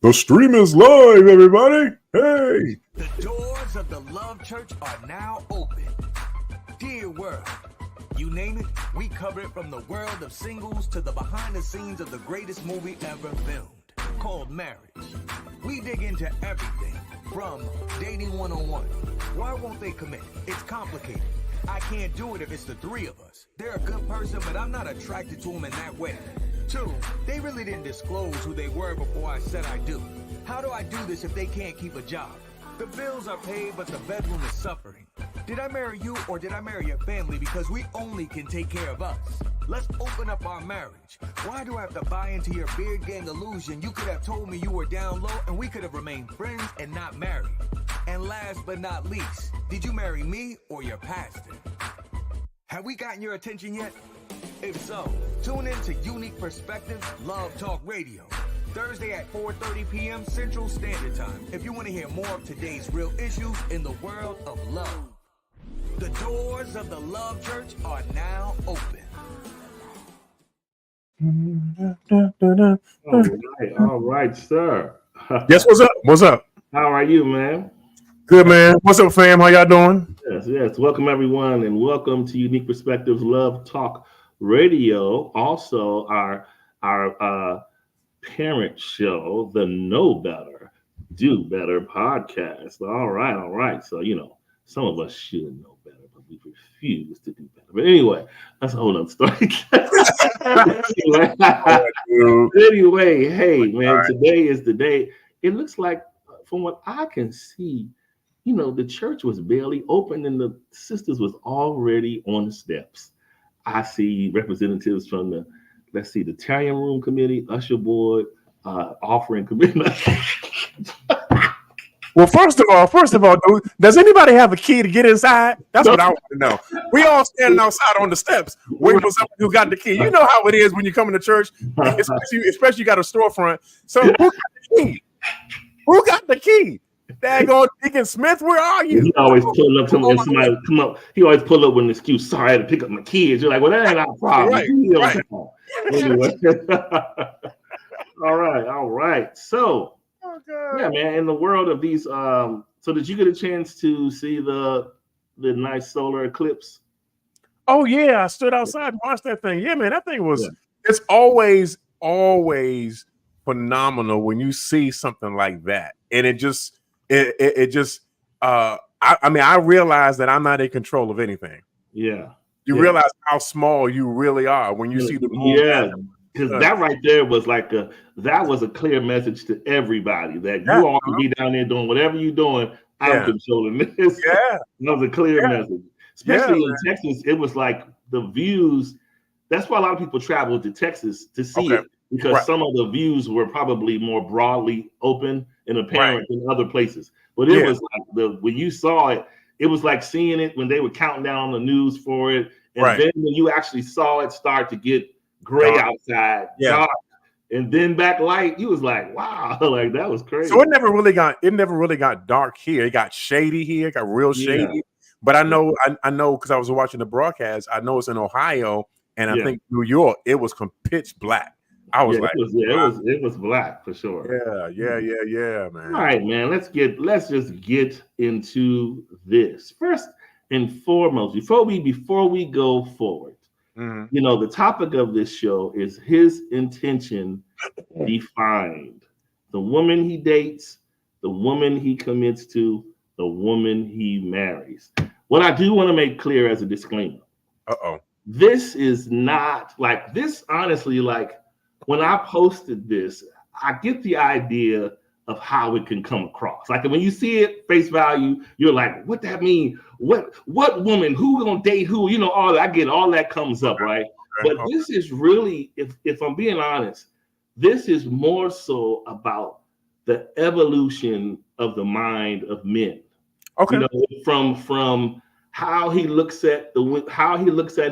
The stream is live, everybody. Hey. The doors of the Love Church are now open. Dear world, you name it, we cover it from the world of singles to the behind the scenes of the greatest movie ever filmed, called Marriage. We dig into everything from dating 101. Why won't they commit? It's complicated. I can't do it if it's the three of us. They're a good person, but I'm not attracted to them in that way. 2, they really didn't disclose who they were before I said I do. How do I do this if they can't keep a job? The bills are paid, but the bedroom is suffering. Did I marry you or did I marry your family because we only can take care of us? Let's open up our marriage. Why do I have to buy into your beard gang illusion? You could have told me you were down low and we could have remained friends and not married. And last but not least, did you marry me or your pastor? Have we gotten your attention yet? If so, tune in to Unique Perspectives Love Talk Radio, Thursday at 4:30 p.m. Central Standard Time, if you want to hear more of today's real issues in the world of love. The doors of the Love Church are now open. All right, sir. Yes, what's up? What's up? How are you, man? Good, man. What's up, fam? How y'all doing? Yes. Welcome, everyone, and welcome to Unique Perspectives Love Talk Radio. Also, our parent show, the Know Better, Do Better podcast. All right. So, some of us should know better, but we refuse to do better. But anyway, that's a whole other story. anyway, hey, man, Today is the day. It looks like, from what I can see, the church was barely open and the sisters was already on the steps. I see representatives from the Italian Room Committee, Usher Board, Offering Committee. Well, first of all, does anybody have a key to get inside? That's what I want to know. We all standing outside on the steps waiting for someone who got the key. You know how it is when you come into church, especially you got a storefront. So who got the key? Who got the key? Daggone Deacon Smith, where are you? He always pull up to him and somebody come up. He always pull up with an excuse. Sorry, I had to pick up my kids. You're like, well, that ain't our problem. Right. Anyway. All right. So, yeah, man, in the world of these, so did you get a chance to see the nice solar eclipse? Oh, yeah, I stood outside and watched that thing. Yeah, man, that thing was, It's always phenomenal when you see something like that. And I realize that I'm not in control of anything. Yeah. You realize how small you really are when you see the moon. Yeah. Because that right there was a clear message to everybody that you all can be down there doing whatever you're doing. I'm controlling this. Yeah. That was a clear message. Especially in Texas, it was like the views. That's why a lot of people travel to Texas to see it, because some of the views were probably more broadly open and apparent than other places. But it was like when you saw it, it was like seeing it when they were counting down the news for it. And then when you actually saw it start to get gray outside, dark, and then back light, you was like, wow, like that was crazy. So it never really got dark here. It got shady here. It got real shady. But I know because I was watching the broadcast. I know it's in Ohio, and I think New York. It was pitch black. I was like, it was black for sure. Yeah, man. All right, man. Let's just get into this first and foremost. Before we go forward, the topic of this show is his intention defined. The woman he dates, the woman he commits to, the woman he marries. What I do want to make clear as a disclaimer. This is not like this. Honestly, like when I posted this, I get the idea of how it can come across. Like when you see it face value, you're like, what that mean? What woman? Who gonna date who? All that. I get all that comes up, right? But this is really, if I'm being honest, this is more so about the evolution of the mind of men. Okay. From how he looks at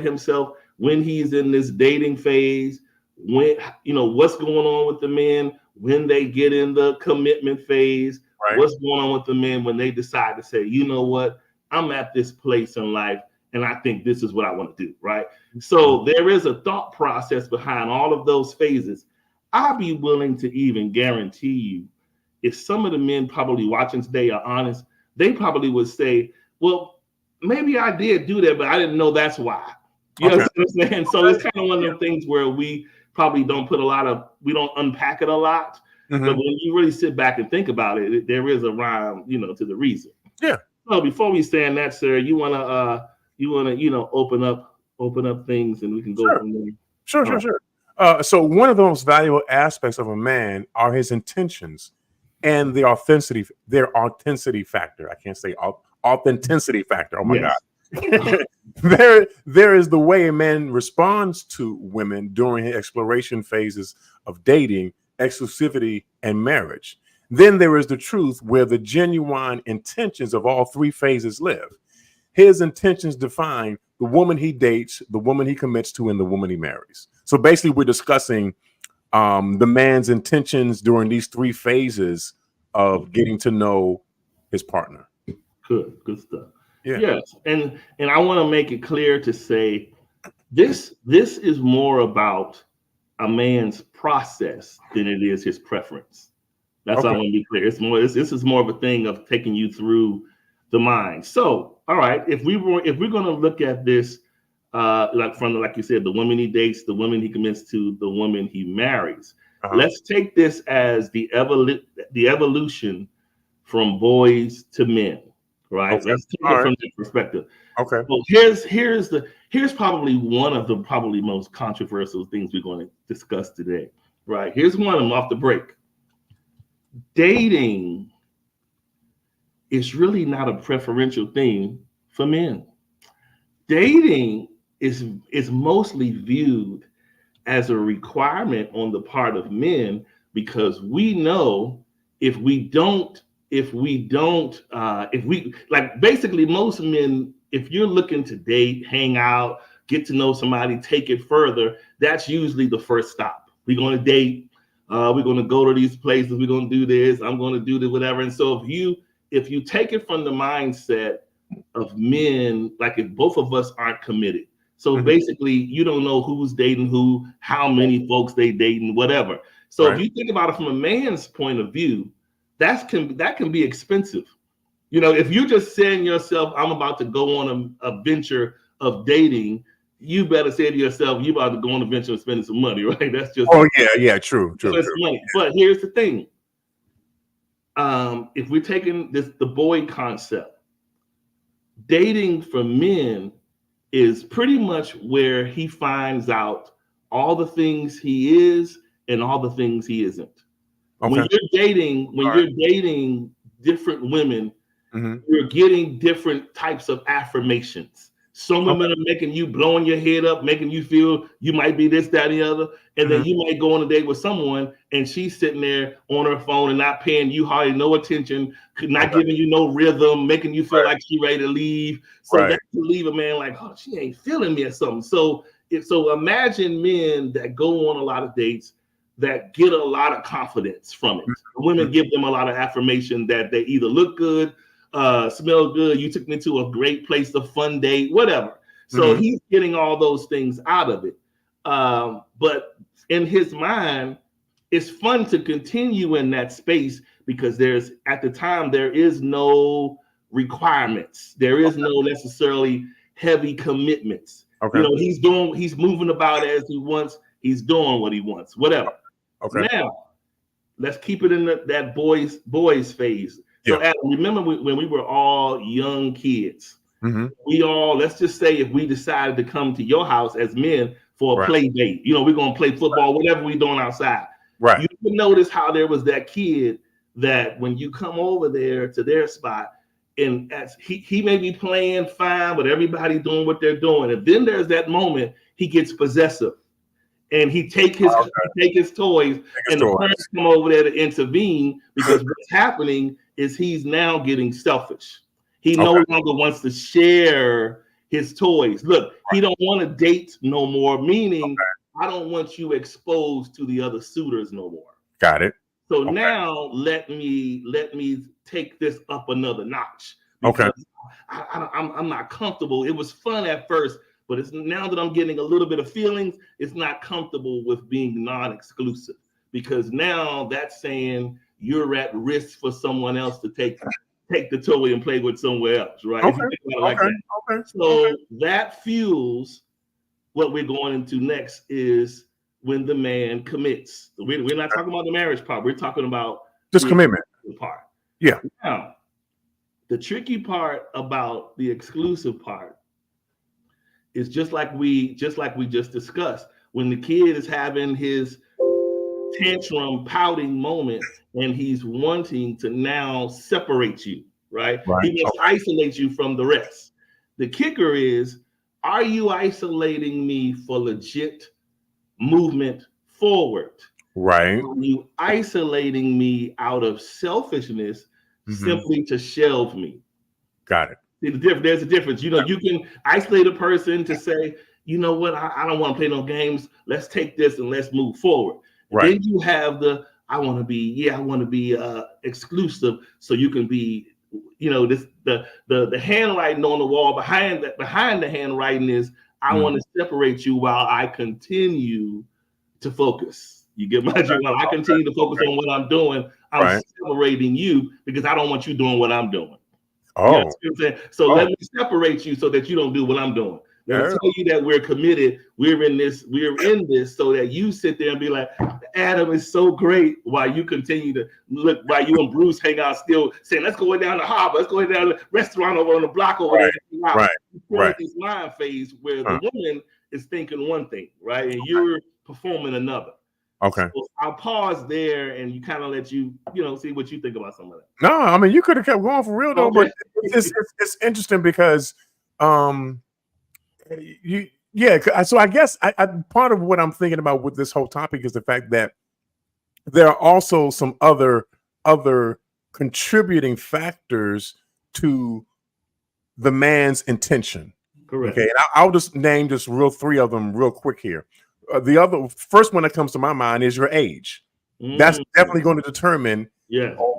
himself when he's in this dating phase, when what's going on with the men when they get in the commitment phase, what's going on with the men when they decide to say, you know what, I'm at this place in life and I think this is what I want to do, right? So there is a thought process behind all of those phases. I'll be willing to even guarantee you if some of the men probably watching today are honest, they probably would say, well, maybe I did do that, but I didn't know that's why. You know what I'm saying? So it's kind of one of those things where we probably don't we don't unpack it a lot. Mm-hmm. But when you really sit back and think about it, there is a rhyme, to the reason. Yeah. So before we stand that, sir, you wanna open up things and we can go from there. Sure. So one of the most valuable aspects of a man are his intentions and their authenticity factor. I can't say authenticity factor. Oh my God. There is the way a man responds to women during his exploration phases of dating, exclusivity, and marriage. Then there is the truth where the genuine intentions of all three phases live. His intentions define the woman he dates, the woman he commits to, and the woman he marries. So basically, we're discussing the man's intentions during these three phases of getting to know his partner. Good stuff. Yeah. Yes, and I want to make it clear to say this is more about a man's process than it is his preference. That's how I want to be clear. This is more of a thing of taking you through the mind. So, all right, if we're going to look at this like you said, the woman he dates, the woman he commits to, the woman he marries. Let's take this as the evolution from boys to men. Right. Let's take it from that perspective. Okay. Well, here's probably one of the most controversial things we're going to discuss today. Right. Here's one of them off the break. Dating is really not a preferential thing for men. Dating is mostly viewed as a requirement on the part of men because we know if basically most men, if you're looking to date, hang out, get to know somebody, take it further, that's usually the first stop. We're going to date. We're going to go to these places. We're going to do this. I'm going to do this, whatever. And so if you take it from the mindset of men, like if both of us aren't committed, so basically you don't know who's dating who, how many folks they dating, whatever. So if you think about it from a man's point of view, that can be expensive. If you're just saying yourself, I'm about to go on a venture of dating, you better say to yourself, you about to go on a venture of spending some money, right? That's just true. Money. But here's the thing. If we're taking the boy concept, dating for men is pretty much where he finds out all the things he is and all the things he isn't. Okay. When you're dating different women, you're getting different types of affirmations. Some women are making you, blowing your head up, making you feel you might be this, that, and the other. And then you might go on a date with someone and she's sitting there on her phone and not paying you hardly no attention, not giving you no rhythm, making you feel like she's ready to leave. So that can leave a man like, oh, she ain't feeling me or something. So imagine men that go on a lot of dates that get a lot of confidence from it. Women give them a lot of affirmation that they either look good, smell good, you took me to a great place, a fun date, whatever. So he's getting all those things out of it. But in his mind, it's fun to continue in that space because at the time there is no requirements. There is no necessarily heavy commitments. Okay. He's moving about as he wants. He's doing what he wants, whatever. Okay. Now, let's keep it in that boys phase. So, Adam, remember when we were all young kids? Let's just say if we decided to come to your house as men for a play date, we're going to play football, whatever we're doing outside. Right. You can notice how there was that kid that when you come over there to their spot, and as he may be playing fine, but everybody's doing what they're doing. And then there's that moment he gets possessive. And he take his toys, and the parents come over there to intervene because what's happening is he's now getting selfish. He no longer wants to share his toys. Look, he don't want to date no more, meaning I don't want you exposed to the other suitors no more. Got it. So now let me take this up another notch. Because I'm not comfortable. It was fun at first. But it's now that I'm getting a little bit of feelings, it's not comfortable with being non-exclusive because now that's saying you're at risk for someone else to take the toy and play with somewhere else, right? Okay. If you think about it like that. Okay. So that fuels what we're going into next is when the man commits. We're not talking about the marriage part. We're talking about just commitment part. Yeah. Now, the tricky part about the exclusive part is just like we just discussed. When the kid is having his tantrum pouting moment and he's wanting to now separate you, right? He must isolate you from the rest. The kicker is, are you isolating me for legit movement forward? Right. Are you isolating me out of selfishness simply to shelve me? Got it. See, there's a difference. You know, you can isolate a person to say, you know what, I don't want to play no games. Let's take this and let's move forward. Right. Then you have the I want to be exclusive, so you can be, you know, this the handwriting on the wall behind the handwriting is I want to separate you while I continue to focus. You get my drift? While I continue to focus on what I'm doing, I'm separating you because I don't want you doing what I'm doing. Oh, you know what I'm saying? So let me separate you so that you don't do what I'm doing. Let me tell you that we're committed. We're in this so that you sit there and be like, Adam is so great, while you continue to look, while you and Bruce hang out still saying, let's go down the harbor, let's go down the restaurant over on the block over there. Right. This mind phase where the woman is thinking one thing, right? And you're performing another. Okay. So I'll pause there and you kind of let you see what you think about some of that. No, I mean, you could have kept going for real though, but it's interesting because so I guess I part of what I'm thinking about with this whole topic is the fact that there are also some other contributing factors to the man's intention. Correct. Okay, and I'll just name just three of them real quick here. The first one that comes to my mind is your age. That's definitely going to determine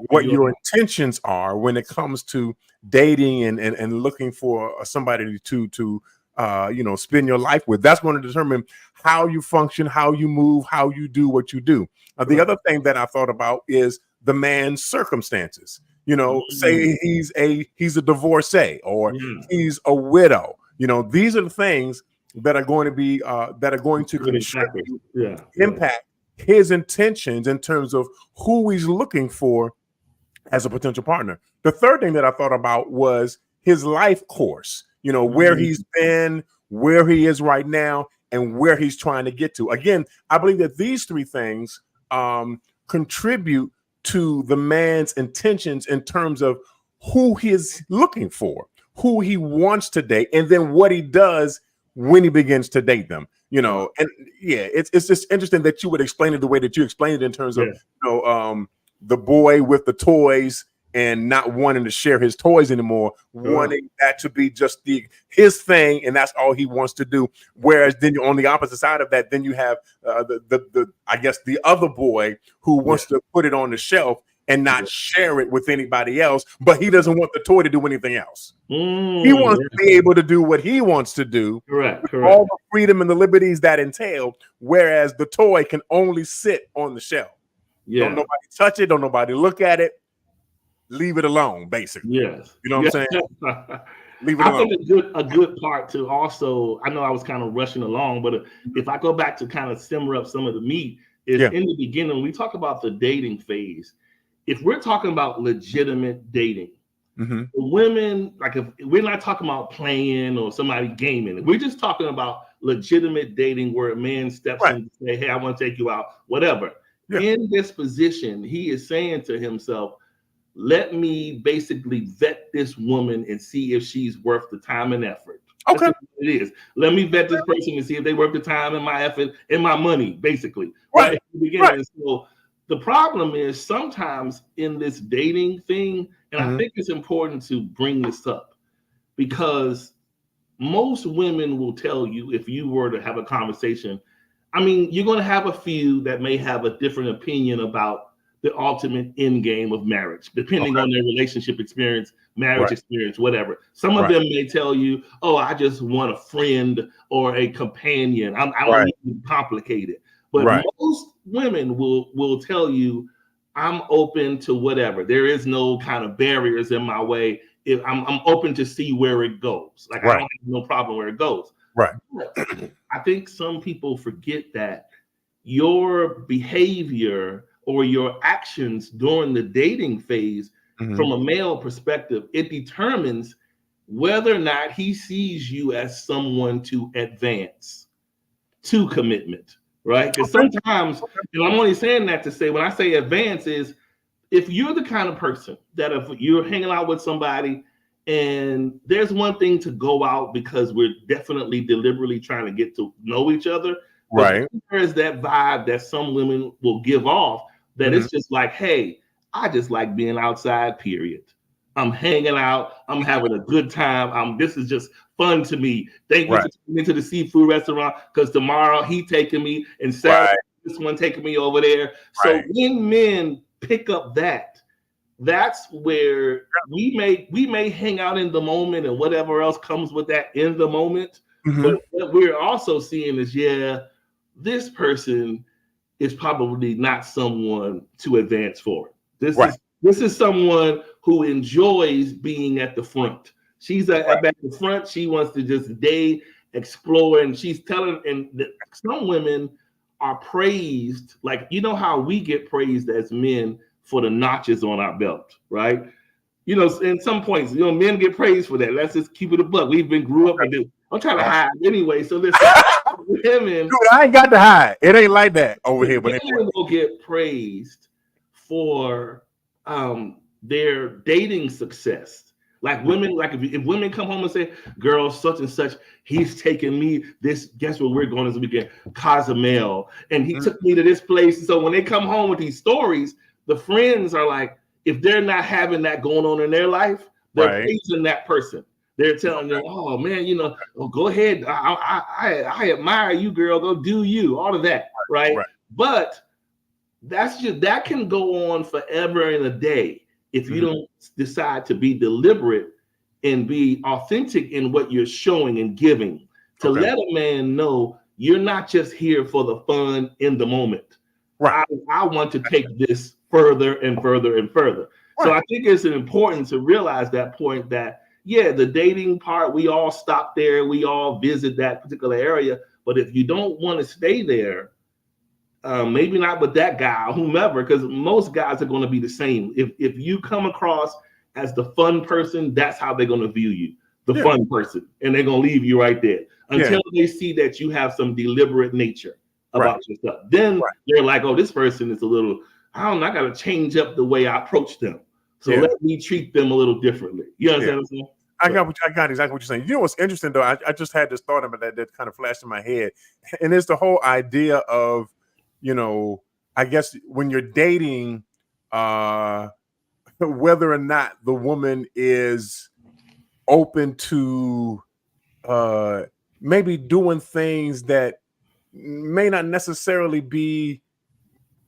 what your intentions are when it comes to dating and looking for somebody to spend your life with. That's going to determine how you function, how you move, how you do what you do. The other thing that I thought about is the man's circumstances. You know, say he's a divorcee or he's a widow. You know, these are the things that are going to be contribute, impact his intentions in terms of who he's looking for as a potential partner. The third thing that I thought about was his life course, you know, where he's been, where he is right now, and where he's trying to get to. Again, I believe that these three things contribute to the man's intentions in terms of who he is looking for, who he wants to date, and then what he does when he begins to date them. You know, and it's just interesting that you would explain it the way that you explained it in terms of the boy with the toys and not wanting to share his toys anymore, wanting that to be just his thing, and that's all he wants to do. Whereas then on the opposite side of that, then you have the other boy who wants to put it on the shelf and not share it with anybody else, but he doesn't want the toy to do anything else. He wants to be able to do what he wants to do, correct. All the freedom and the liberties that entail, whereas the toy can only sit on the shelf. Don't nobody touch it, don't nobody look at it. Leave it alone, basically. Yes. You know what I'm saying? Leave it alone. I think a good part to also, I know I was kind of rushing along, but if I go back to kind of simmer up some of the meat, is in the beginning, when we talk about the dating phase, if we're talking about legitimate dating, the women, like if we're not talking about playing or somebody gaming, we're just talking about legitimate dating where a man steps in and say, hey, I want to take you out, whatever. In this position, he is saying to himself, let me basically vet this woman and see if she's worth the time and effort. Okay. It is. Let me vet this person and see if they worth the time and my effort and my money, basically. Right. So the problem is sometimes in this dating thing, and I think it's important to bring this up because most women will tell you, if you were to have a conversation, I mean, you're going to have a few that may have a different opinion about the ultimate end game of marriage, depending on their relationship experience, marriage experience, whatever. Some of them may tell you, oh, I just want a friend or a companion. I don't need to be complicated. But most women will tell you, I'm open to whatever. There is no kind of barriers in my way. If I'm open to see where it goes. Like I don't have no problem where it goes. Right. But I think some people forget that your behavior or your actions during the dating phase, from a male perspective, it determines whether or not he sees you as someone to advance to commitment, right? Because sometimes, and I'm only saying that to say, when I say advance is, if you're the kind of person that if you're hanging out with somebody and there's one thing to go out because we're definitely deliberately trying to get to know each other, right? There is that vibe that some women will give off that it's just like, hey, I just like being outside, period. I'm hanging out. I'm having a good time. This is just fun to me. Thank you for taking me to the seafood restaurant because tomorrow he taking me and Saturday this one taking me over there. So when men pick up that's where we may hang out in the moment and whatever else comes with that in the moment. But what we're also seeing is, this person is probably not someone to advance forward. This is someone who enjoys being at the front. She's at the front. She wants to just date, explore, and she's telling. And some women are praised, like how we get praised as men for the notches on our belt, right? In some points, men get praised for that. Let's just keep it a buck. We've been grew up and I'm trying to hide anyway. So listen, women, dude, I ain't got to hide. It ain't like that over here. But women will get praised for their dating success. Like women, like if women come home and say, "Girl, such and such, he's taking me this. Guess where we're going this weekend? Cozumel, and he took me to this place." So when they come home with these stories, the friends are like, if they're not having that going on in their life, they're praising that person. They're telling them, "Oh man, go ahead. I admire you, girl. Go do you." All of that, right? But that can go on forever and a day if you don't decide to be deliberate and be authentic in what you're showing and giving to let a man know you're not just here for the fun in the moment. I want to take this further and further and further. So I think it's important to realize that point that, the dating part, we all stop there. We all visit that particular area. But if you don't want to stay there, maybe not with that guy or whomever, because most guys are going to be the same. If you come across as the fun person, that's how they're going to view you, the fun person. And they're going to leave you right there until they see that you have some deliberate nature about yourself. Then they're like, oh, this person is a little, I don't know, I got to change up the way I approach them. So let me treat them a little differently. You understand what I'm saying? I got exactly what you're saying. You know what's interesting though? I just had this thought about that kind of flashed in my head. And it's the whole idea of, I guess when you're dating, whether or not the woman is open to maybe doing things that may not necessarily be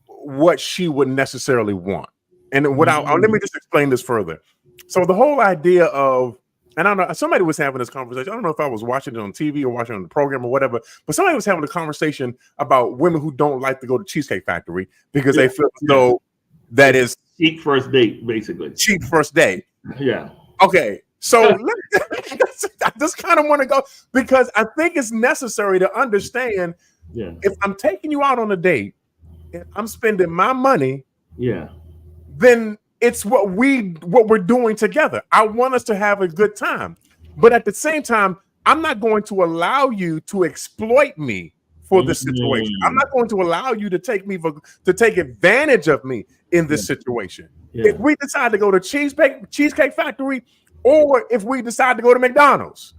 what she would necessarily want. And let me just explain this further. So the whole idea of, and I don't know, somebody was having this conversation. I don't know if I was watching it on TV or watching it on the program or whatever, but somebody was having a conversation about women who don't like to go to Cheesecake Factory because they feel as though that is cheap first date, basically. Cheap first date. Yeah. Okay. So I just kind of want to go because I think it's necessary to understand if I'm taking you out on a date, if I'm spending my money, then it's what we're doing together. I want us to have a good time. But at the same time, I'm not going to allow you to exploit me for this situation. I'm not going to allow you to take advantage of me in this situation. If we decide to go to Cheesecake Factory, or if we decide to go to McDonald's.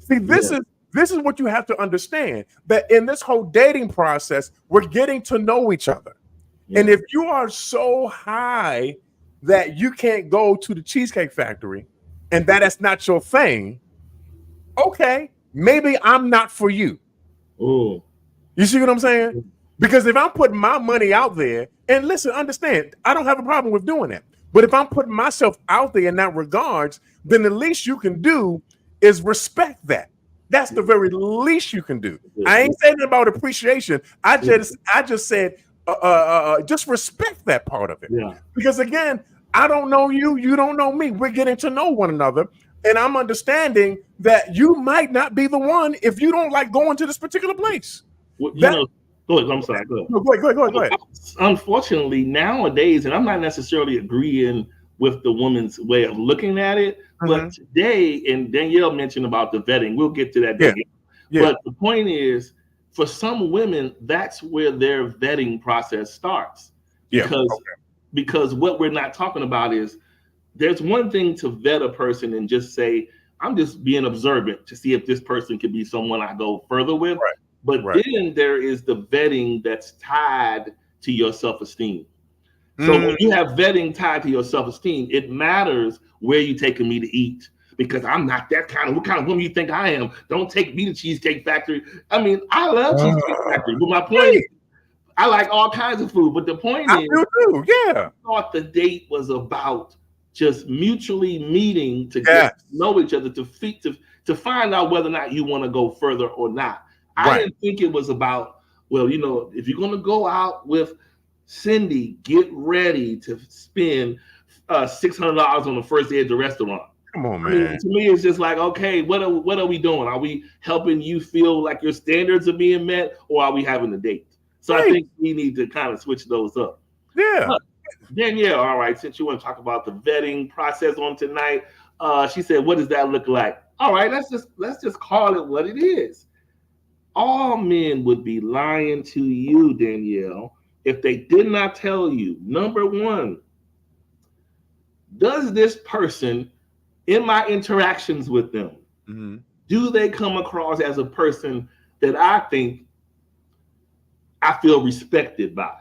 See, this is what you have to understand, that in this whole dating process, we're getting to know each other. And if you are so high that you can't go to the Cheesecake Factory and that's not your thing, okay, maybe I'm not for you. Oh, you see what I'm saying? Because if I'm putting my money out there, and listen, understand, I don't have a problem with doing that. But if I'm putting myself out there in that regards, then the least you can do is respect that. That's the very least you can do. I ain't saying about appreciation. I just said just respect that part of it. Yeah. Because again, I don't know you, you don't know me. We're getting to know one another, and I'm understanding that you might not be the one if you don't like going to this particular place. Well, That, go ahead. I'm sorry. Go ahead. No, go ahead. Unfortunately, nowadays, and I'm not necessarily agreeing with the woman's way of looking at it, but today, and Danielle mentioned about the vetting. We'll get to that. Yeah. But the point is, for some women, that's where their vetting process starts. Because what we're not talking about is there's one thing to vet a person and just say, I'm just being observant to see if this person could be someone I go further with. Right. But then there is the vetting that's tied to your self-esteem. So when you have vetting tied to your self-esteem, it matters where you're taking me to eat. Because I'm not that kind of, what kind of woman you think I am? Don't take me to Cheesecake Factory. I mean, I love Cheesecake Factory, but my point is, I like all kinds of food. But the point is, I thought the date was about just mutually meeting to get to know each other, to find out whether or not you want to go further or not. I didn't think it was about, well, if you're going to go out with Cindy, get ready to spend $600 on the first day at the restaurant. Come on, man. I mean, to me, it's just like, okay, what are we doing? Are we helping you feel like your standards are being met, or are we having a date? So I think we need to kind of switch those up. Yeah. But Danielle, all right, since you want to talk about the vetting process on tonight, she said, what does that look like? All right, let's just call it what it is. All men would be lying to you, Danielle, if they did not tell you, number one, does this person, in my interactions with them, do they come across as a person that I think I feel respected by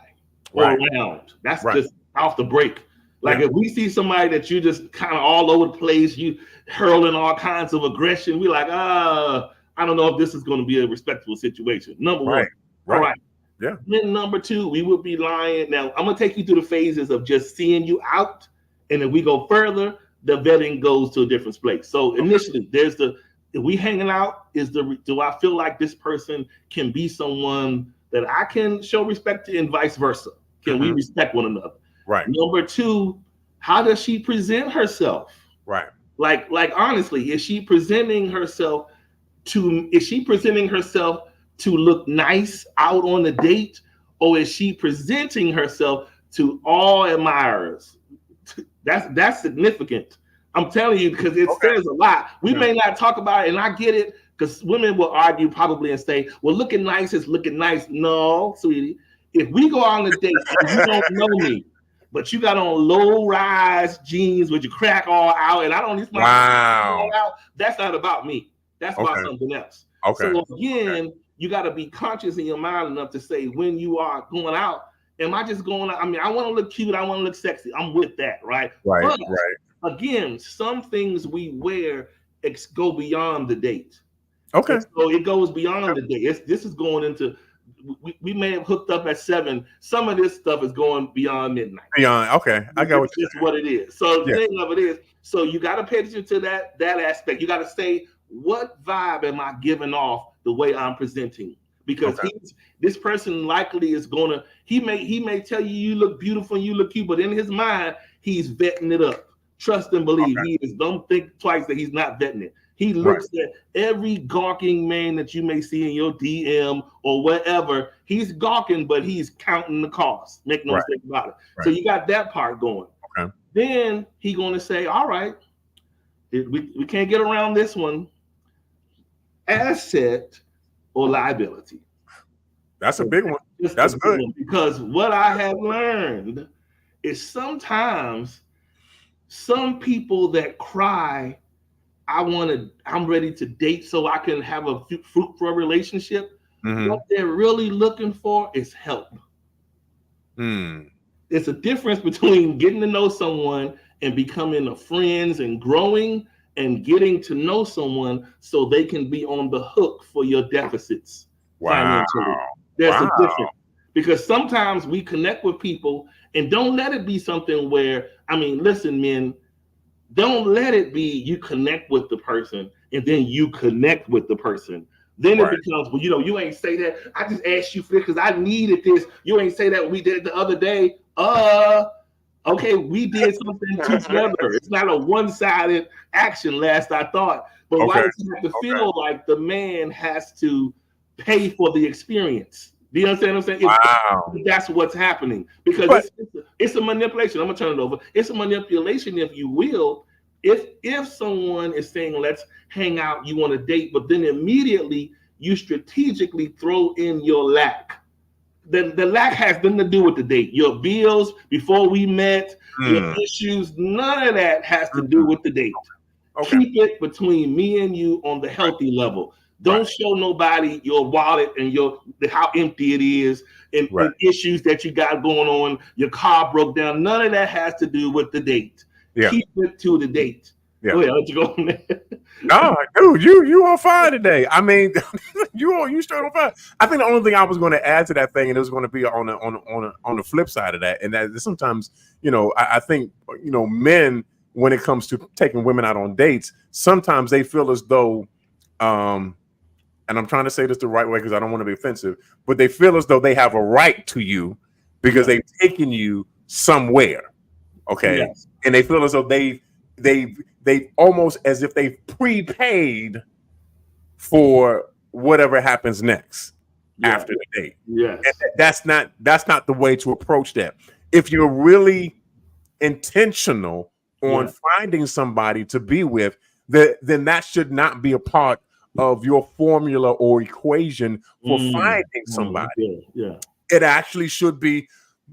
or around? That's just off the break. Like if we see somebody that you just kind of all over the place, you hurling all kinds of aggression, we like, I don't know if this is going to be a respectable situation. Number one. All right. Yeah. Then number two, we would be lying. Now, I'm going to take you through the phases of just seeing you out. And if we go further, the vetting goes to a different place. So initially, there's if we hanging out, do I feel like this person can be someone that I can show respect to and vice versa? Can we respect one another? Right. Number two, how does she present herself? Right. Like honestly, is she presenting herself to look nice out on the date, or is she presenting herself to all admirers? That's significant. I'm telling you, because it says a lot. We may not talk about it, and I get it, because women will argue probably and say, well, looking nice is looking nice. No, sweetie. If we go on a date and you don't know me, but you got on low-rise jeans with your crack all out, and I don't need my all out, that's not about me. That's about something else. So again, you got to be conscious in your mind enough to say, when you are going out, am I just going out? I mean, I want to look cute. I want to look sexy. I'm with that, right? But again, some things we wear go beyond the date. Okay. So it goes beyond the date. This is going into, we may have hooked up at 7. Some of this stuff is going beyond midnight. Beyond, okay. I got what it is. So the thing of it is, so you got to pay attention to that aspect. You got to say, what vibe am I giving off the way I'm presenting? Because this person likely is gonna, he may tell you you look beautiful and you look cute, but in his mind, he's vetting it up. Trust and believe. Don't think twice that he's not vetting it. He looks at every gawking man that you may see in your DM or whatever. He's gawking, but he's counting the cost. Make no mistake about it. So you got that part going. Then he's gonna say, all right, we can't get around this one. Asset or liability. That's a big one. That's good. Because what I have learned is sometimes some people that cry, I'm ready to date so I can have a fruitful relationship. What they're really looking for is help. It's a difference between getting to know someone and becoming a friends and growing, and getting to know someone so they can be on the hook for your deficits financially. There's a difference. Because sometimes we connect with people, and don't let it be something where, I mean, listen, men, don't let it be you connect with the person and then you connect with the person. Then it Right. becomes, well, you ain't say that. I just asked you for this because I needed this. You ain't say that we did it the other day. Okay, we did something together. It's not a one-sided action, last I thought. But why Okay. does it have to feel like the man has to pay for the experience? Do you understand what I'm saying? Wow. That's what's happening because But it's a manipulation. I'm gonna turn it over. It's a manipulation, if you will. If someone is saying let's hang out, you want to date, but then immediately you strategically throw in your lack. The lack has nothing to do with the date. Your bills before we met, your issues, none of that has to do with the date. okay. Keep it between me and you on the healthy level. Don't Right. show nobody your wallet and how empty it is and Right. issues that you got going on. Your car broke down. None of that has to do with the date. Yeah. Keep it to the date. Yeah. Go ahead, let you go on there. No, dude, you on fire today. I mean, you straight on fire. I think the only thing I was going to add to that thing, and it was going to be on the flip side of that, and that sometimes, I think, men, when it comes to taking women out on dates, sometimes they feel as though, and I'm trying to say this the right way because I don't want to be offensive, but they feel as though they have a right to you because they've taken you somewhere, okay, Yes. and they feel as though they almost as if they've prepaid for whatever happens next after the date. Yes. And that's not the way to approach that. If you're really intentional on finding somebody to be with, then that should not be a part of your formula or equation for finding somebody. Yeah. It actually should be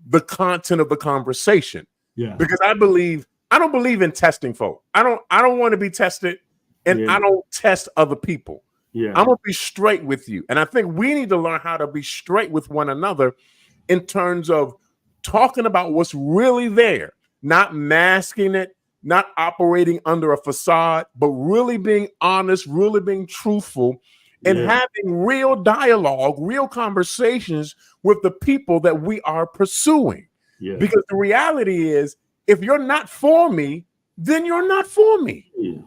the content of the conversation. Yeah. Because I don't believe in testing folk. I don't want to be tested, and I don't test other people. Yeah. I'm gonna be straight with you. And I think we need to learn how to be straight with one another in terms of talking about what's really there, not masking it, not operating under a facade, but really being honest, really being truthful, and having real dialogue, real conversations with the people that we are pursuing. Yeah. Because the reality is, if you're not for me, then you're not for me. Yeah.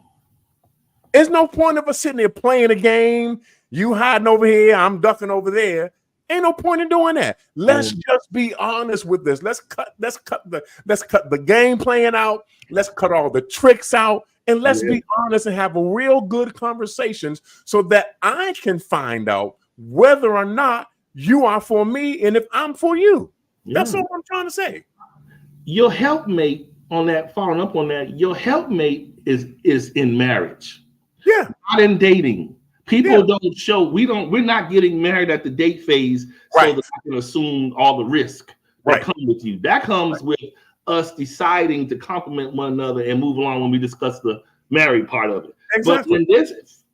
There's no point of us sitting there playing a game. You hiding over here, I'm ducking over there. Ain't no point in doing that. Let's just be honest with this. Let's cut the game playing out. Let's cut all the tricks out, and let's be honest and have a real good conversations so that I can find out whether or not you are for me and if I'm for you. That's all I'm trying to say. Your helpmate on that, following up on that, your helpmate is in marriage. Yeah. Not in dating. People don't show, we're not getting married at the date phase so that I can assume all the risk that comes with you. That comes with us deciding to complement one another and move along when we discuss the married part of it. Exactly.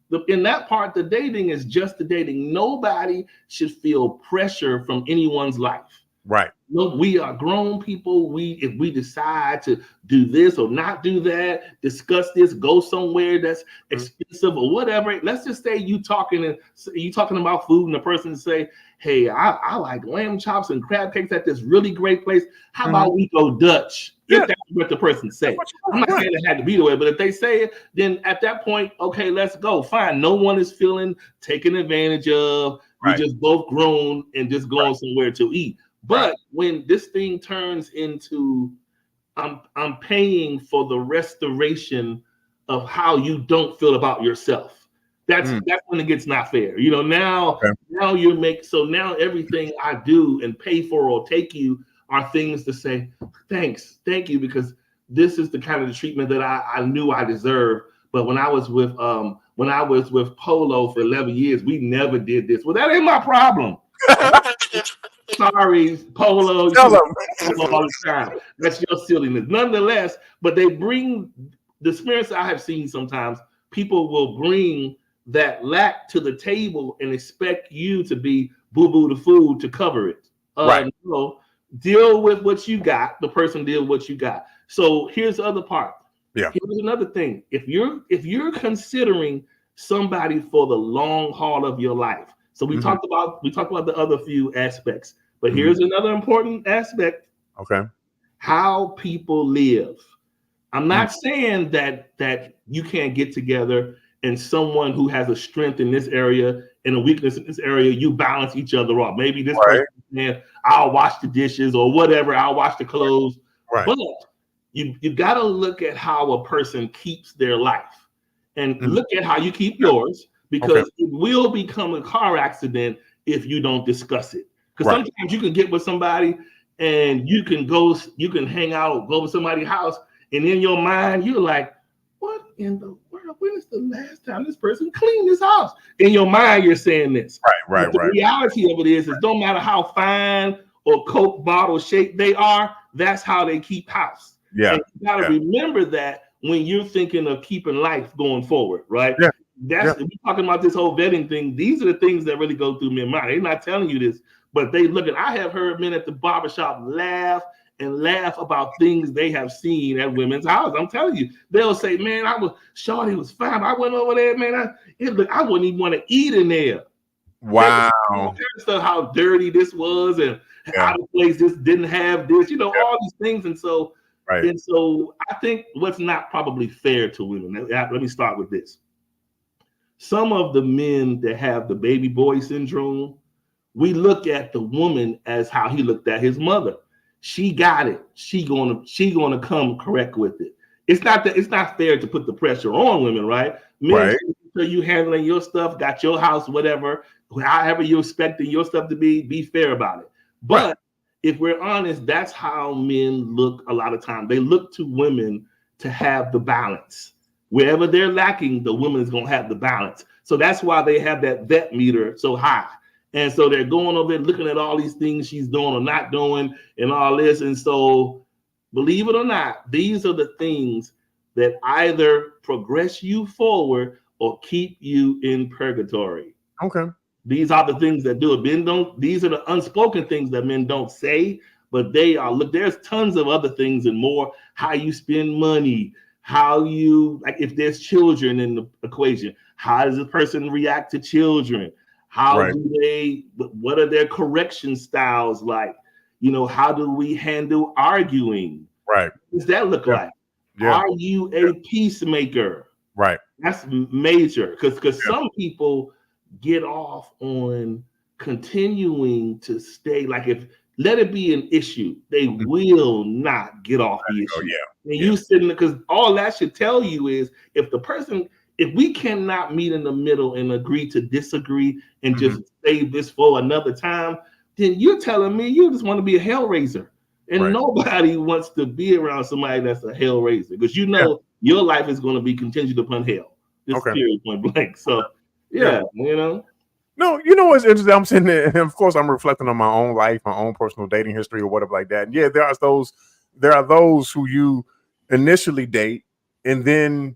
But in that part, the dating is just the dating. Nobody should feel pressure from anyone's life. Right. No, we are grown people. If we decide to do this or not do that, discuss this, go somewhere that's expensive or whatever. Let's just say you talking about food, and the person say, "Hey, I like lamb chops and crab cakes at this really great place. How about we go Dutch?" If that's what the person say. I'm not saying it had to be the way, but if they say it, then at that point, okay, let's go. Fine. No one is feeling taken advantage of. We just both grown and just going somewhere to eat. But when this thing turns into I'm paying for the restoration of how you don't feel about yourself, that's when it gets not fair. Now now everything I do and pay for or take you are things to say, thank you, because this is the kind of the treatment that I knew I deserved. But when I was with Polo for 11 years, we never did this. Well, that ain't my problem. Sorry, Polo. All the time. That's your silliness. Nonetheless, but they bring the experience I have seen sometimes. People will bring that lack to the table and expect you to be boo-boo the food to cover it. No, deal with what you got. The person deal with what you got. So here's the other part. Yeah. Here's another thing. If you're considering somebody for the long haul of your life. So we talked about the other few aspects, but here's another important aspect. Okay. How people live. I'm not saying that you can't get together and someone who has a strength in this area and a weakness in this area, you balance each other off. Maybe this person, man, I'll wash the dishes or whatever, I'll wash the clothes. Right. But you got to look at how a person keeps their life and look at how you keep yours, because it will become a car accident if you don't discuss it. Because sometimes you can get with somebody and you can hang out, go to somebody's house, and in your mind, you're like, what in the world? When is the last time this person cleaned this house? In your mind, you're saying this. But the reality of it is don't matter how fine or Coke bottle shaped they are, that's how they keep house. Yeah. And you gotta remember that when you're thinking of keeping life going forward, right? Yeah. We're talking about this whole vetting thing. These are the things that really go through men's mind. They're not telling you this, but they look at. I have heard men at the barbershop laugh about things they have seen at women's houses. I'm telling you, they'll say, "Man, Shawty was fine. I went over there, man. I wouldn't even want to eat in there." Wow. Stuff, how dirty this was, and how the place just didn't have this. All these things, and so. Right. And so I think what's not probably fair to women. Let me start with this. Some of the men that have the baby boy syndrome, we look at the woman as how he looked at his mother. She got it. She gonna come correct with it. It's not fair to put the pressure on women, right? Men, so you handling your stuff, got your house, whatever, however you're expecting your stuff to be fair about it. But if we're honest, that's how men look a lot of times. They look to women to have the balance. Wherever they're lacking, the woman is going to have the balance. So that's why they have that vet meter so high. And so they're going over there looking at all these things she's doing or not doing and all this. And so, believe it or not, these are the things that either progress you forward or keep you in purgatory. Okay. These are the things that do it. These are the unspoken things that men don't say, but they are. Look, there's tons of other things and more. How you spend money, how you, like if there's children in the equation, how does a person react to children? How what are their correction styles like? How do we handle arguing? Right. What does that look like? Yeah. Are you a peacemaker? Right. That's major, because some people get off on continuing to stay, like if let it be an issue, they will not get off the issue. And you sitting there, because all that should tell you is if we cannot meet in the middle and agree to disagree and just save this for another time, then you're telling me you just want to be a hell raiser. And nobody wants to be around somebody that's a hell raiser, because your life is going to be contingent upon hell. Just period, point blank. So No, what's interesting? I'm sitting there, and of course, I'm reflecting on my own life, my own personal dating history, or whatever like that. And there are those who you initially date, and then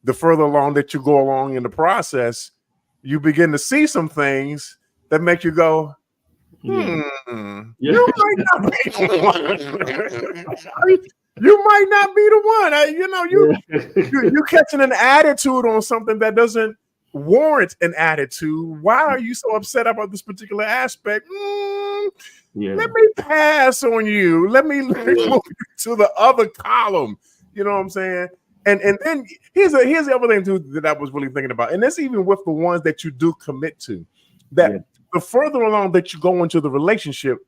the further along that you go along in the process, you begin to see some things that make you go, you might not be the one. You might not be the one. You're catching an attitude on something that doesn't warrant an attitude. Why are you so upset about this particular aspect? Let me pass on you. Let me move you to the other column. You know what I'm saying? And then here's the other thing too that I was really thinking about, and that's even with the ones that you do commit to. That the further along that you go into the relationship,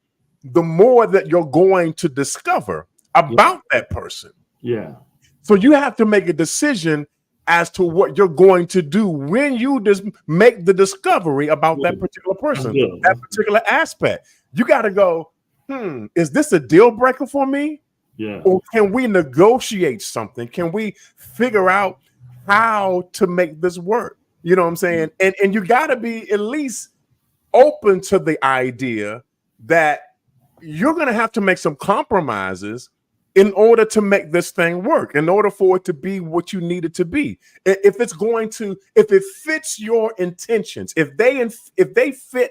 the more that you're going to discover about that person. Yeah. So you have to make a decision as to what you're going to do when you just make the discovery about that particular person, that particular aspect. You got to go, is this a deal breaker for me? Yeah. Or can we negotiate something? Can we figure out how to make this work? You know what I'm saying? And you got to be at least open to the idea that you're going to have to make some compromises in order to make this thing work, in order for it to be what you need it to be. If it fits your intentions, if they fit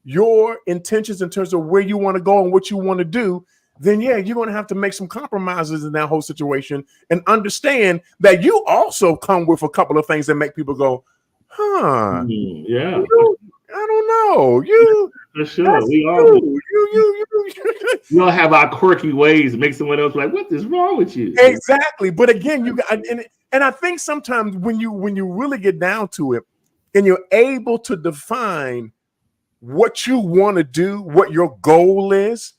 your intentions in terms of where you want to go and what you want to do, then you're going to have to make some compromises in that whole situation and understand that you also come with a couple of things that make people go, I don't no, you. For sure. That's We all we all have our quirky ways to make someone else like, what is wrong with you? Exactly. But again, you got and I think sometimes when you really get down to it and you're able to define what you want to do, what your goal is,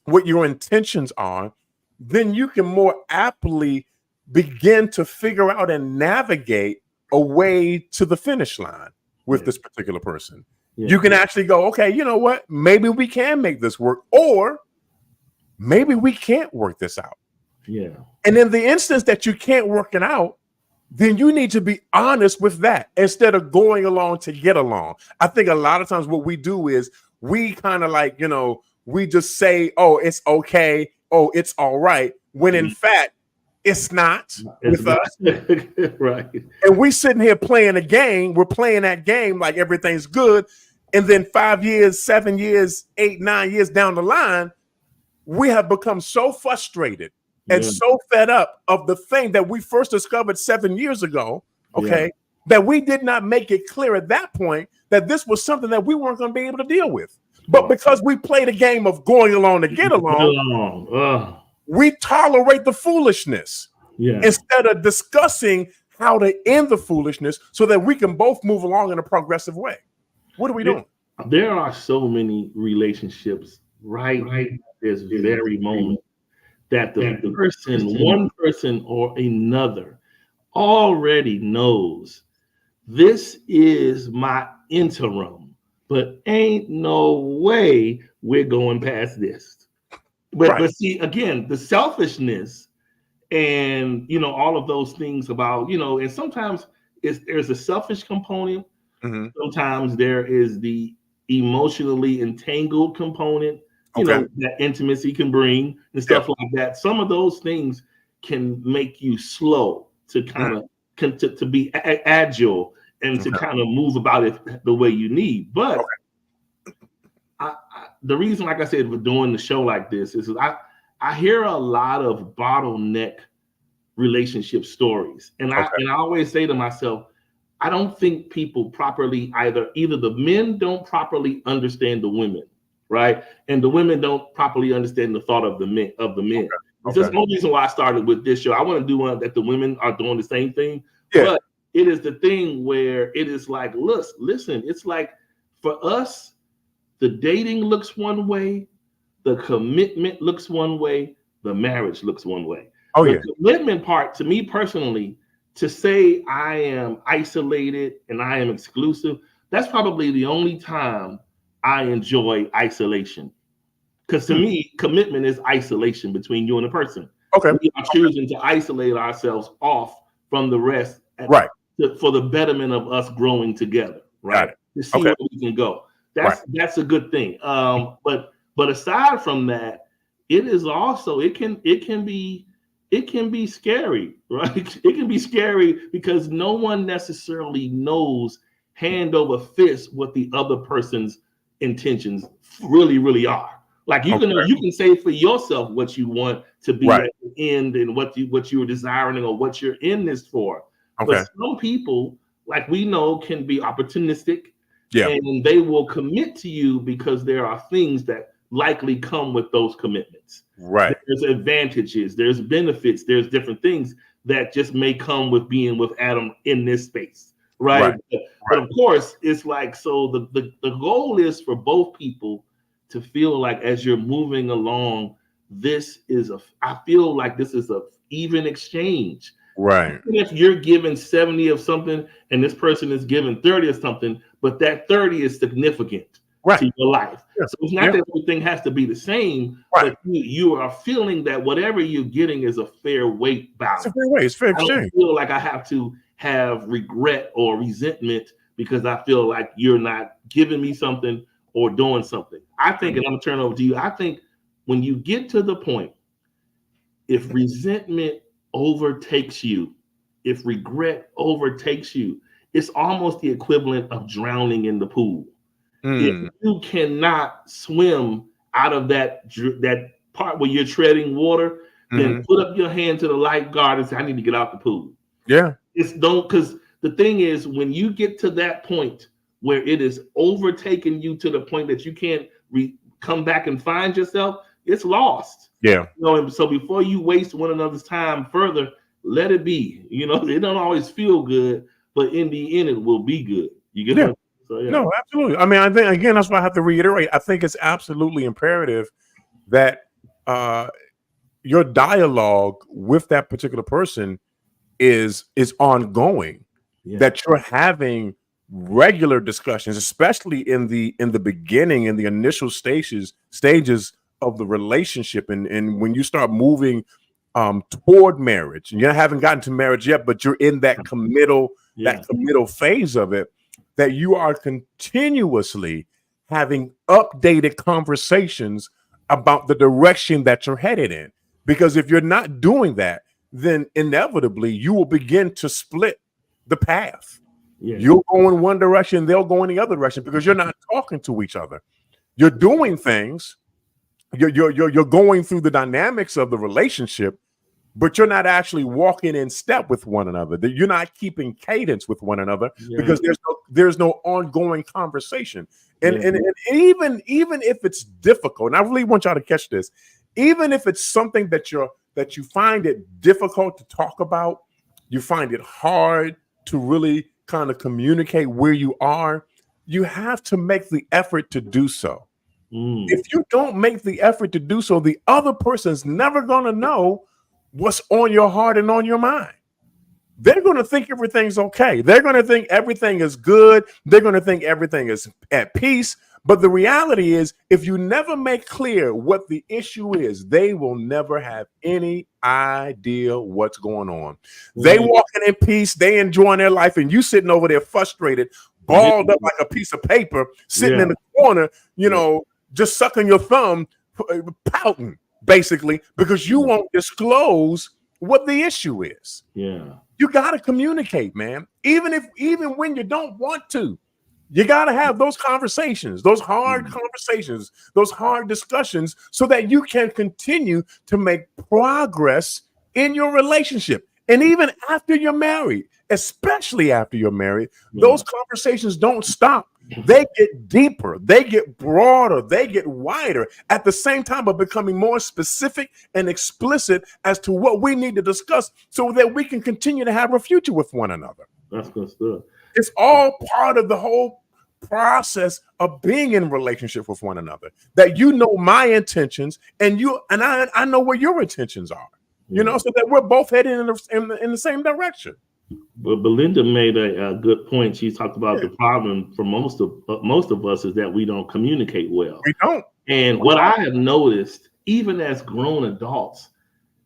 what your intentions are, then you can more aptly begin to figure out and navigate a way to the finish line with this particular person. You can actually go, okay, you know what? Maybe we can make this work, or maybe we can't work this out. Yeah. And in the instance that you can't work it out, then you need to be honest with that instead of going along to get along. I think a lot of times what we do is we kind of like, we just say, oh, it's okay. Oh, it's all right. When in fact, it's not with us. Right. And we sitting here playing a game. We're playing that game like everything's good. And then 5 years, 7 years, 8, 9 years down the line, we have become so frustrated and so fed up of the thing that we first discovered 7 years ago, that we did not make it clear at that point that this was something that we weren't going to be able to deal with. But because we played a game of going along to get along, we tolerate the foolishness instead of discussing how to end the foolishness so that we can both move along in a progressive way. What are we doing? There are so many relationships right at this very moment that the person, one person or another, already knows this is my interim, but ain't no way we're going past this. But see, again, the selfishness and all of those things about and sometimes there's a selfish component. Sometimes there is the emotionally entangled component, that intimacy can bring and stuff like that. Some of those things can make you slow to kind of to be agile and to kind of move about it the way you need. But the reason, like I said, we're doing the show like this is I hear a lot of bottleneck relationship stories, and I always say to myself, I don't think people properly either the men don't properly understand the women, right? And the women don't properly understand the thought of the men. That's the only reason why I started with this show. I want to do one that the women are doing the same thing. But it is the thing where it is like, listen, it's like for us, the dating looks one way, the commitment looks one way, the marriage looks one way. The commitment part, to me personally, to say I am isolated and I am exclusive, that's probably the only time I enjoy isolation. Because to me, commitment is isolation between you and a person. We are choosing to isolate ourselves off from the rest for the betterment of us growing together, right? To see where we can go. That's a good thing. But aside from that, it is also it can be scary, right? It can be scary because no one necessarily knows hand over fist what the other person's intentions really are. Like you can say for yourself what you want to be at the end and what you were desiring or what you're in this for. But some people, like we know, can be opportunistic, and they will commit to you because there are things that likely come with those commitments. There's advantages, there's benefits, there's different things that just may come with being with Adam in this space, right? But of course, it's like, so the goal is for both people to feel like as you're moving along, I feel like this is a even exchange. Even if you're given 70 of something and this person is given 30 of something, but that 30 is significant to your life. So it's not that everything has to be the same, but you are feeling that whatever you're getting is a fair weight balance. It's a fair way. It's fair exchange. I don't feel like I have to have regret or resentment because I feel like you're not giving me something or doing something. I think, and I'm gonna turn it over to you, I think when you get to the point, if resentment overtakes you, if regret overtakes you, it's almost the equivalent of drowning in the pool. If you cannot swim out of that part where you're treading water, then put up your hand to the lifeguard and say, I need to get out the pool. Because the thing is, when you get to that point where it is overtaking you to the point that you can't come back and find yourself, it's lost. Yeah. You know, and so before you waste one another's time further, let it be. You know, it don't always feel good, but in the end, it will be good. You get Yeah. So, yeah. No, absolutely. I mean, I think, again, that's why I have to reiterate. I think it's absolutely imperative that your dialogue with that particular person is ongoing. Yeah. That you're having regular discussions, especially in the beginning, in the initial stages of the relationship, and when you start moving toward marriage, and you haven't gotten to marriage yet, but you're in that committal phase of it, that you are continuously having updated conversations about the direction that you're headed in. Because if you're not doing that, then inevitably you will begin to split the path. Yeah. You'll go in one direction, they'll go in the other direction, because you're not talking to each other. You're doing things, you're going through the dynamics of the relationship, but you're not actually walking in step with one another. You're not keeping cadence with one another, because there's no ongoing conversation. And even if it's difficult, and I really want y'all to catch this, even if it's something that you find it difficult to talk about, you find it hard to really kind of communicate where you are, you have to make the effort to do so. If you don't make the effort to do so, the other person's never going to know what's on your heart and on your mind. They're going to think everything's okay. They're going to think everything is good. They're going to think everything is at peace. But the reality is, if you never make clear what the issue is, they will never have any idea what's going on. They walking in peace, they enjoying their life, and you sitting over there frustrated, balled up like a piece of paper, sitting in the corner, you know, just sucking your thumb, pouting, basically, because you won't disclose what the issue is. Yeah. You got to communicate, man. Even when you don't want to. You got to have those conversations, those hard conversations, those hard discussions, so that you can continue to make progress in your relationship. And even after you're married, especially after you're married, those conversations don't stop. They get deeper, they get broader, they get wider, at the same time of becoming more specific and explicit as to what we need to discuss, so that we can continue to have a future with one another. That's good stuff. It's all part of the whole process of being in relationship with one another, that you know my intentions and I know where your intentions are, you know, so that we're both heading in the same direction. But Belinda made a good point. She talked about the problem for most of us is that we don't communicate well. We don't. And what I have noticed, even as grown adults,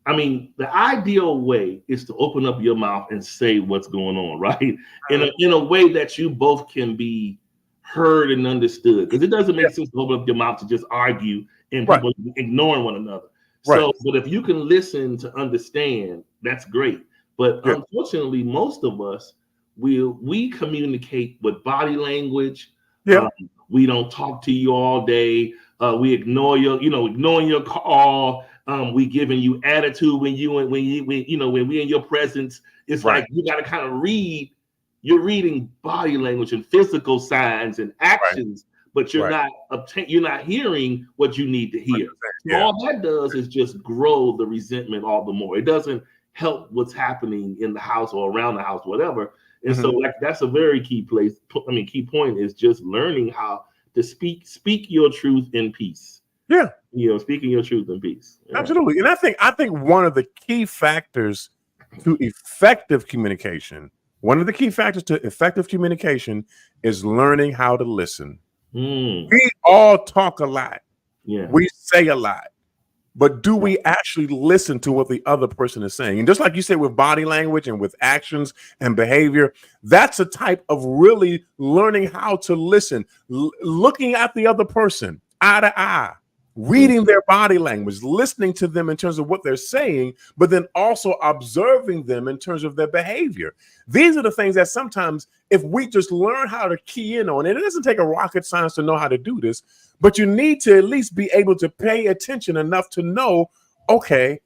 I mean, the ideal way is to open up your mouth and say what's going on, right? In a way that you both can be heard and understood. Because it doesn't make sense to open up your mouth to just argue and people ignoring one another. So, but if you can listen to understand, that's great. But unfortunately, most of us we communicate with body language. We don't talk to you all day. We ignore ignoring your call. We giving you attitude when we in your presence. It's like you got to kind of read. You're reading body language and physical signs and actions, but you're not hearing what you need to hear. All that does is just grow the resentment all the more. It doesn't help what's happening in the house or around the house, whatever. And so, like, that's a very key point is just learning how to speak your truth in peace. Yeah. Speaking your truth in peace. Yeah. Absolutely. And I think one of the key factors to effective communication, is learning how to listen. We all talk a lot. Yeah. We say a lot. But do we actually listen to what the other person is saying? And just like you said, with body language and with actions and behavior, that's a type of really learning how to listen, looking at the other person eye to eye, reading their body language, listening to them in terms of what they're saying, but then also observing them in terms of their behavior. These are the things that sometimes, if we just learn how to key in on, and it doesn't take a rocket science to know how to do this, but you need to at least be able to pay attention enough to know, okay,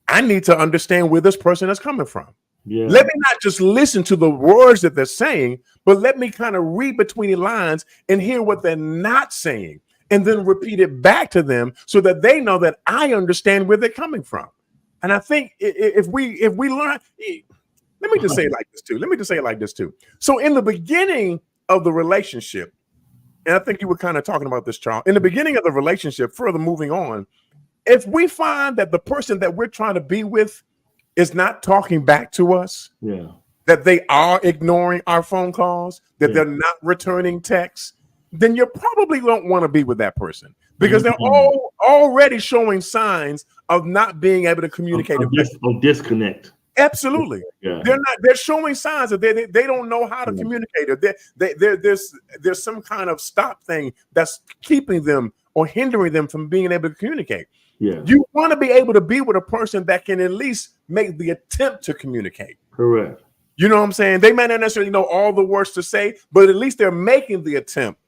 I need to understand where this person is coming from. Yeah. Let me not just listen to the words that they're saying, but let me kind of read between the lines and hear what they're not saying, and then repeat it back to them so that they know that I understand where they're coming from. And I think if we learn, let me just say it like this too. Let me just say it like this too. So in the beginning of the relationship, and I think you were kind of talking about this, Charles. In the beginning of the relationship, further moving on, if we find that the person that we're trying to be with is not talking back to us, Yeah. that they are ignoring our phone calls, that Yeah. they're not returning texts, then you probably don't want to be with that person because they're Mhm. all already showing signs of not being able to communicate effectively. Of disconnect. Absolutely. Yeah. They're showing signs that they don't know how to communicate. Or there's some kind of stop thing that's keeping them or hindering them from being able to communicate. Yeah. You want to be able to be with a person that can at least make the attempt to communicate. Correct. You know what I'm saying? They may not necessarily know all the words to say, but at least they're making the attempt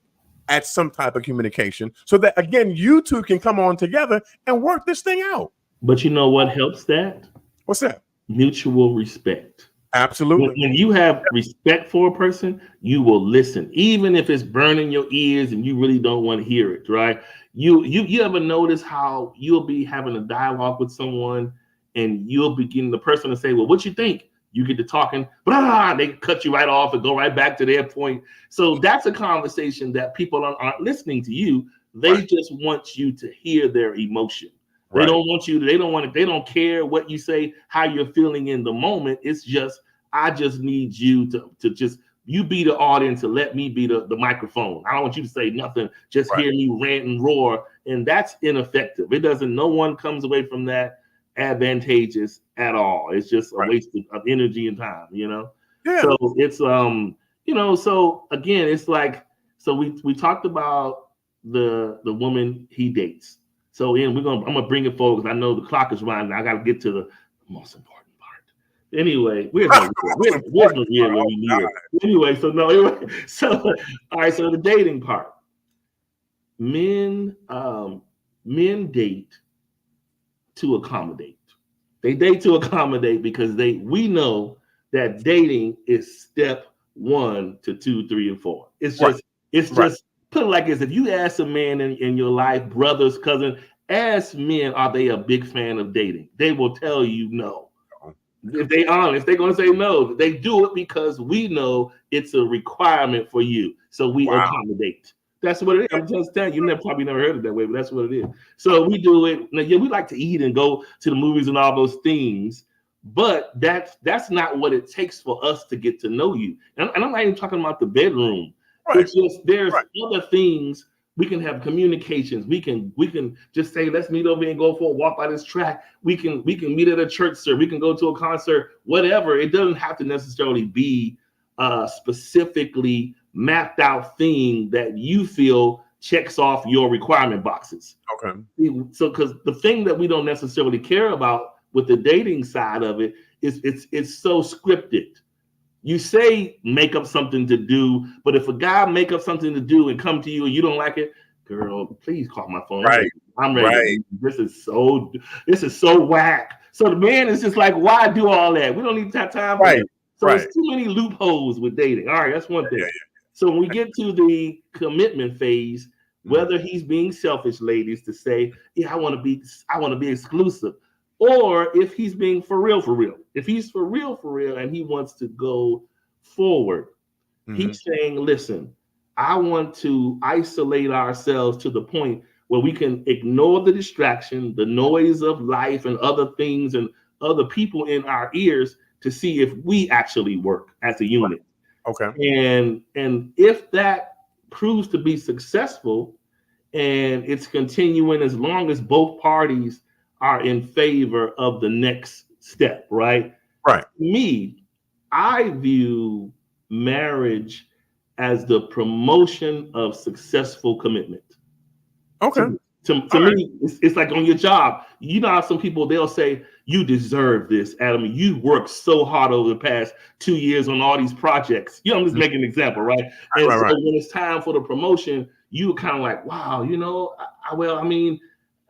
at some type of communication so that, again, you two can come on together and work this thing out. But you know what helps that? What's that? Mutual respect. Absolutely. When you have respect for a person, you will listen, even if it's burning your ears and you really don't want to hear it, right? You ever notice how you'll be having a dialogue with someone and you'll begin the person to say, well, what you think? You get to talking, blah, they cut you right off and go right back to their point. So that's a conversation that people aren't listening to you. They just want you to hear their emotion. They don't want you to, they don't care what you say, how you're feeling in the moment. It's just, I just need you to just, you be the audience and let me be the microphone. I don't want you to say nothing, just hear me rant and roar. And that's ineffective. No one comes away from that advantageous at all. It's just a waste of energy and time, you know? Yeah. So it's, so again, it's like, so we talked about the woman he dates. So I'm gonna bring it forward because I know the clock is running. I got to get to the most important part. Anyway, where's my year when we need it? Anyway, so all right. So the dating part. Men date to accommodate. They date to accommodate because we know that dating is step 1 to 2, 3, and 4. It's just put it like this. If you ask a man in your life, brothers, cousin, ask men, are they a big fan of dating? They will tell you no. If they honest, they're going to say no. They do it because we know it's a requirement for you. So we accommodate. That's what it is. I'm just telling you, probably never heard it that way, but that's what it is. So we do it. Now, yeah, we like to eat and go to the movies and all those things, but that's not what it takes for us to get to know you. And I'm not even talking about the bedroom. It's just there's other things. We can have communications. We can just say, let's meet over here and go for a walk by this track. We can meet at a church service. We can go to a concert, whatever. It doesn't have to necessarily be specifically mapped out thing that you feel checks off your requirement boxes. Okay. So because the thing that we don't necessarily care about with the dating side of it is it's so scripted. You say make up something to do, but if a guy make up something to do and come to you and you don't like it, girl, please call my phone. Right. I'm ready. Right. This is so whack. So the man is just like, why do all that? We don't need to have time for that. So there's too many loopholes with dating. All right, that's one thing. So when we get to the commitment phase, whether he's being selfish, ladies, to say, yeah, I want to be exclusive. Or if he's being for real. If he's for real, and he wants to go forward, he's saying, listen, I want to isolate ourselves to the point where we can ignore the distraction, the noise of life and other things and other people in our ears to see if we actually work as a unit. Okay. And if that proves to be successful and it's continuing as long as both parties are in favor of the next step, right? Right. Me, I view marriage as the promotion of successful commitment. Okay. To me, it's like on your job. You know how some people, they'll say, you deserve this, Adam. You worked so hard over the past 2 years on all these projects. You know, I'm just making an example, right? And when it's time for the promotion, you kind of like, wow, you know,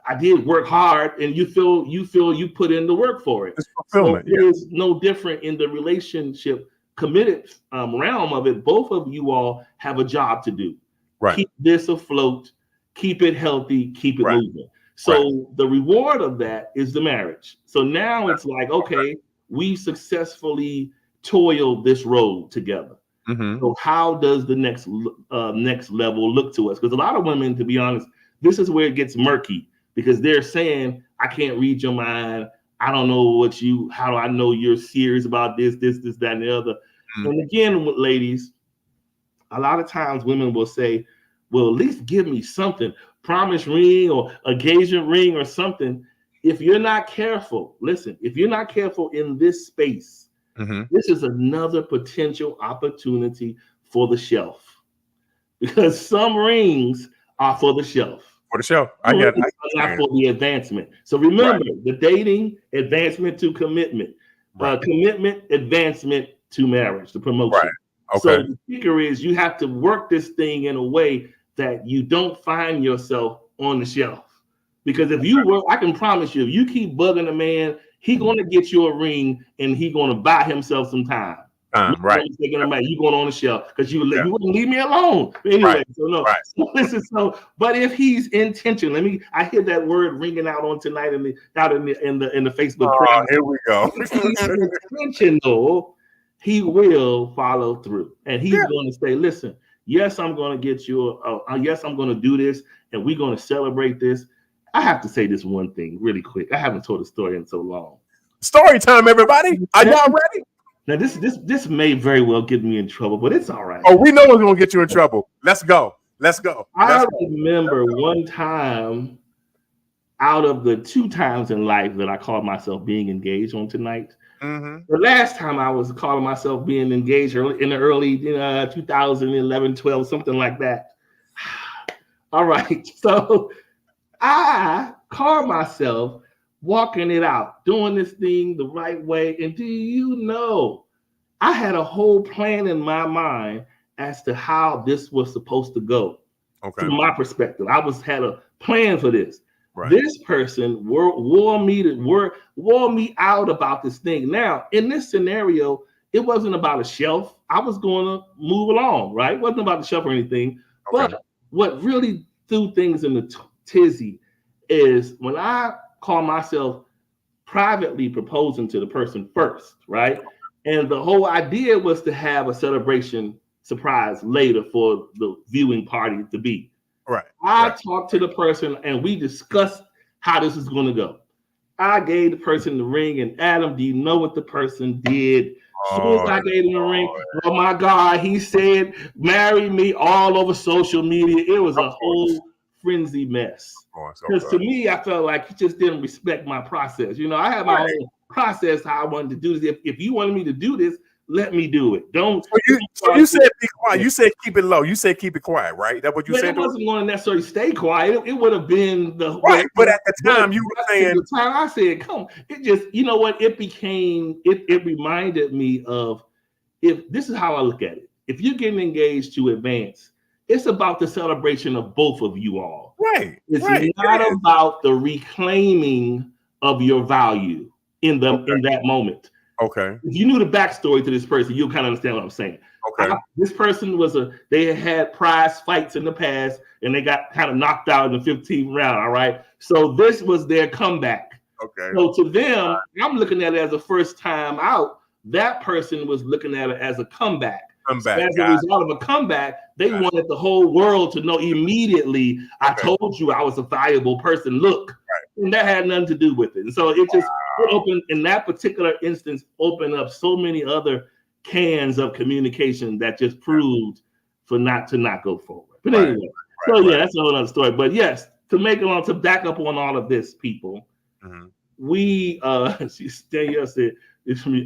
I did work hard, and you feel you put in the work for it. It's fulfillment. So it is no different in the relationship committed realm of it. Both of you all have a job to do. Right. Keep this afloat, keep it healthy, keep it moving. So the reward of that is the marriage. So now it's like, okay, we successfully toiled this road together. Mm-hmm. So how does the next level look to us? Because a lot of women, to be honest, this is where it gets murky, because they're saying, I can't read your mind. I don't know how do I know you're serious about this, that, and the other. Mm-hmm. And again, ladies, a lot of times women will say, well, at least give me something, promise ring or engagement ring or something. If you're not careful, listen, if you're not careful in this space, this is another potential opportunity for the shelf, because some rings are for the shelf. For the shelf. I get it. Not for the advancement. So remember, the dating, advancement to commitment, commitment, advancement to marriage, the promotion. Right. Okay. So the kicker is you have to work this thing in a way that you don't find yourself on the shelf. Because if you work, I can promise you, if you keep bugging a man, he's going to get you a ring and he's going to buy himself some time. Right. You going on the shelf because you wouldn't leave me alone. But anyway, so no. Right. So listen, but if he's intentional, I hear that word ringing out on tonight in the Facebook. Here we go. If he's intentional, he will follow through, and he's going to say, listen, yes, I'm going to get you. Yes, I'm going to do this, and we're going to celebrate this. I have to say this one thing really quick. I haven't told a story in so long. Story time, everybody. Are y'all ready? Now, this may very well get me in trouble, but it's all right. Oh, we know what's going to get you in trouble. Let's go. I remember one time out of the 2 times in life that I called myself being engaged on tonight. The last time I was calling myself being engaged in the early 2011, 12, something like that. All right. So I called myself walking it out, doing this thing the right way. And do you know, I had a whole plan in my mind as to how this was supposed to go. Okay. From my perspective, I had a plan for this. Right. This person wore me out about this thing. Now, in this scenario, it wasn't about a shelf. I was going to move along, right? It wasn't about the shelf or anything. Okay. But what really threw things in the tizzy is when I call myself privately proposing to the person first, right? And the whole idea was to have a celebration surprise later for the viewing party to be. Right. I talked to the person and we discussed how this is going to go. I gave the person the ring, and Adam, do you know what the person did? As soon as I gave him the ring, oh my God, he said, marry me all over social media. It was a whole frenzy mess. Because to me, I felt like he just didn't respect my process. I had my own process how I wanted to do this. If you wanted me to do this, let me do it. Don't. So you said be quiet. You said keep it low. You said keep it quiet, right? That's what you said. It wasn't going to necessarily stay quiet. It would have been the right. But at the time, you were saying. The time I said, "Come," it just, you know what? It became. It reminded me of, if this is how I look at it. If you're getting engaged to advance, it's about the celebration of both of you all. Right. It's not about the reclaiming of your value in that moment. Okay. If you knew the backstory to this person, you'll kind of understand what I'm saying. Okay. This person they had prize fights in the past, and they got kind of knocked out in the 15th round. All right. So this was their comeback. Okay. So to them, I'm looking at it as a first time out. That person was looking at it as a comeback. So as a result of a comeback, they wanted the whole world to know immediately, I told you I was a valuable person. Look. Right. And that had nothing to do with it. And so it just opened, in that particular instance, opened up so many other cans of communication that just proved to not go forward. But anyway, that's a whole other story. But yes, to back up on all of this, people, we Danielle said,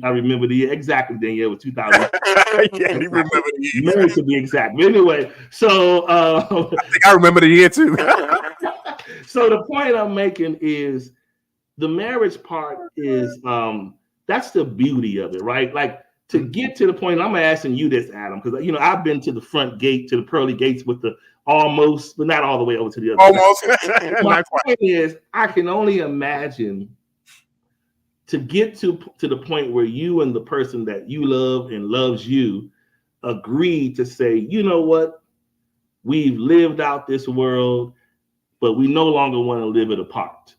I remember the year exactly. Danielle was 2000. I can't even remember the year. Married to be exact. But anyway, so I think I remember the year too. So the point I'm making is the marriage part is that's the beauty of it, right? Like to get to the point, I'm asking you this, Adam, because I've been to the front gate, to the pearly gates with the almost, but not all the way over to the other side. My point is, I can only imagine to get to the point where you and the person that you love and loves you agree to say, you know what, we've lived out this world, but we no longer want to live it apart.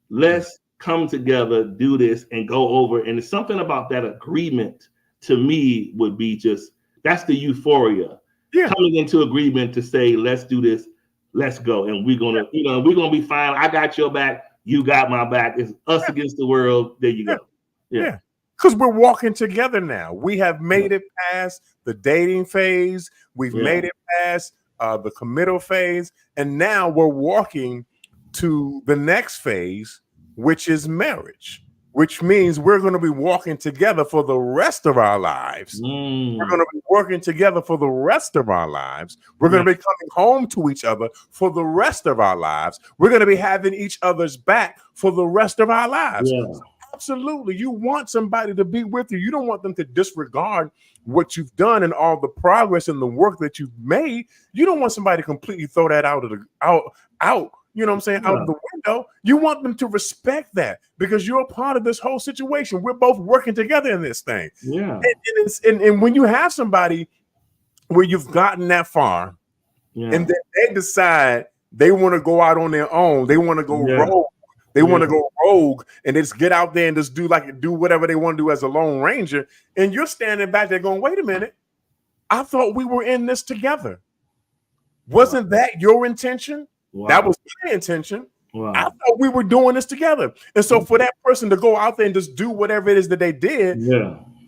Let's come together, do this, and go over. And it's something about that agreement to me would be just, that's the euphoria. Yeah. Coming into agreement to say, let's do this, let's go. And we're gonna, we're gonna be fine. I got your back, you got my back. It's us against the world. There you go. Yeah. Because we're walking together now. We have made it past the dating phase. We've made it past the committal phase. And now we're walking to the next phase, which is marriage, which means we're going to be walking together for the rest of our lives. We're going to be working together for the rest of our lives. We're going to be coming home to each other for the rest of our lives. We're going to be having each other's back for the rest of our lives. Yeah. So absolutely. You want somebody to be with you. You don't want them to disregard what you've done and all the progress and the work that you've made. You don't want somebody to completely throw that out. You know what I'm saying? Out of the window. You want them to respect that because you're a part of this whole situation. We're both working together in this thing. Yeah. And when you have somebody where you've gotten that far and then they decide they want to go out on their own, they want to go rogue. They want to go rogue and just get out there and just do whatever they want to do as a lone ranger. And you're standing back there going, wait a minute. I thought we were in this together. Wasn't that your intention? Wow. That was my intention. Wow. I thought we were doing this together. And so for that person to go out there and just do whatever it is that they did,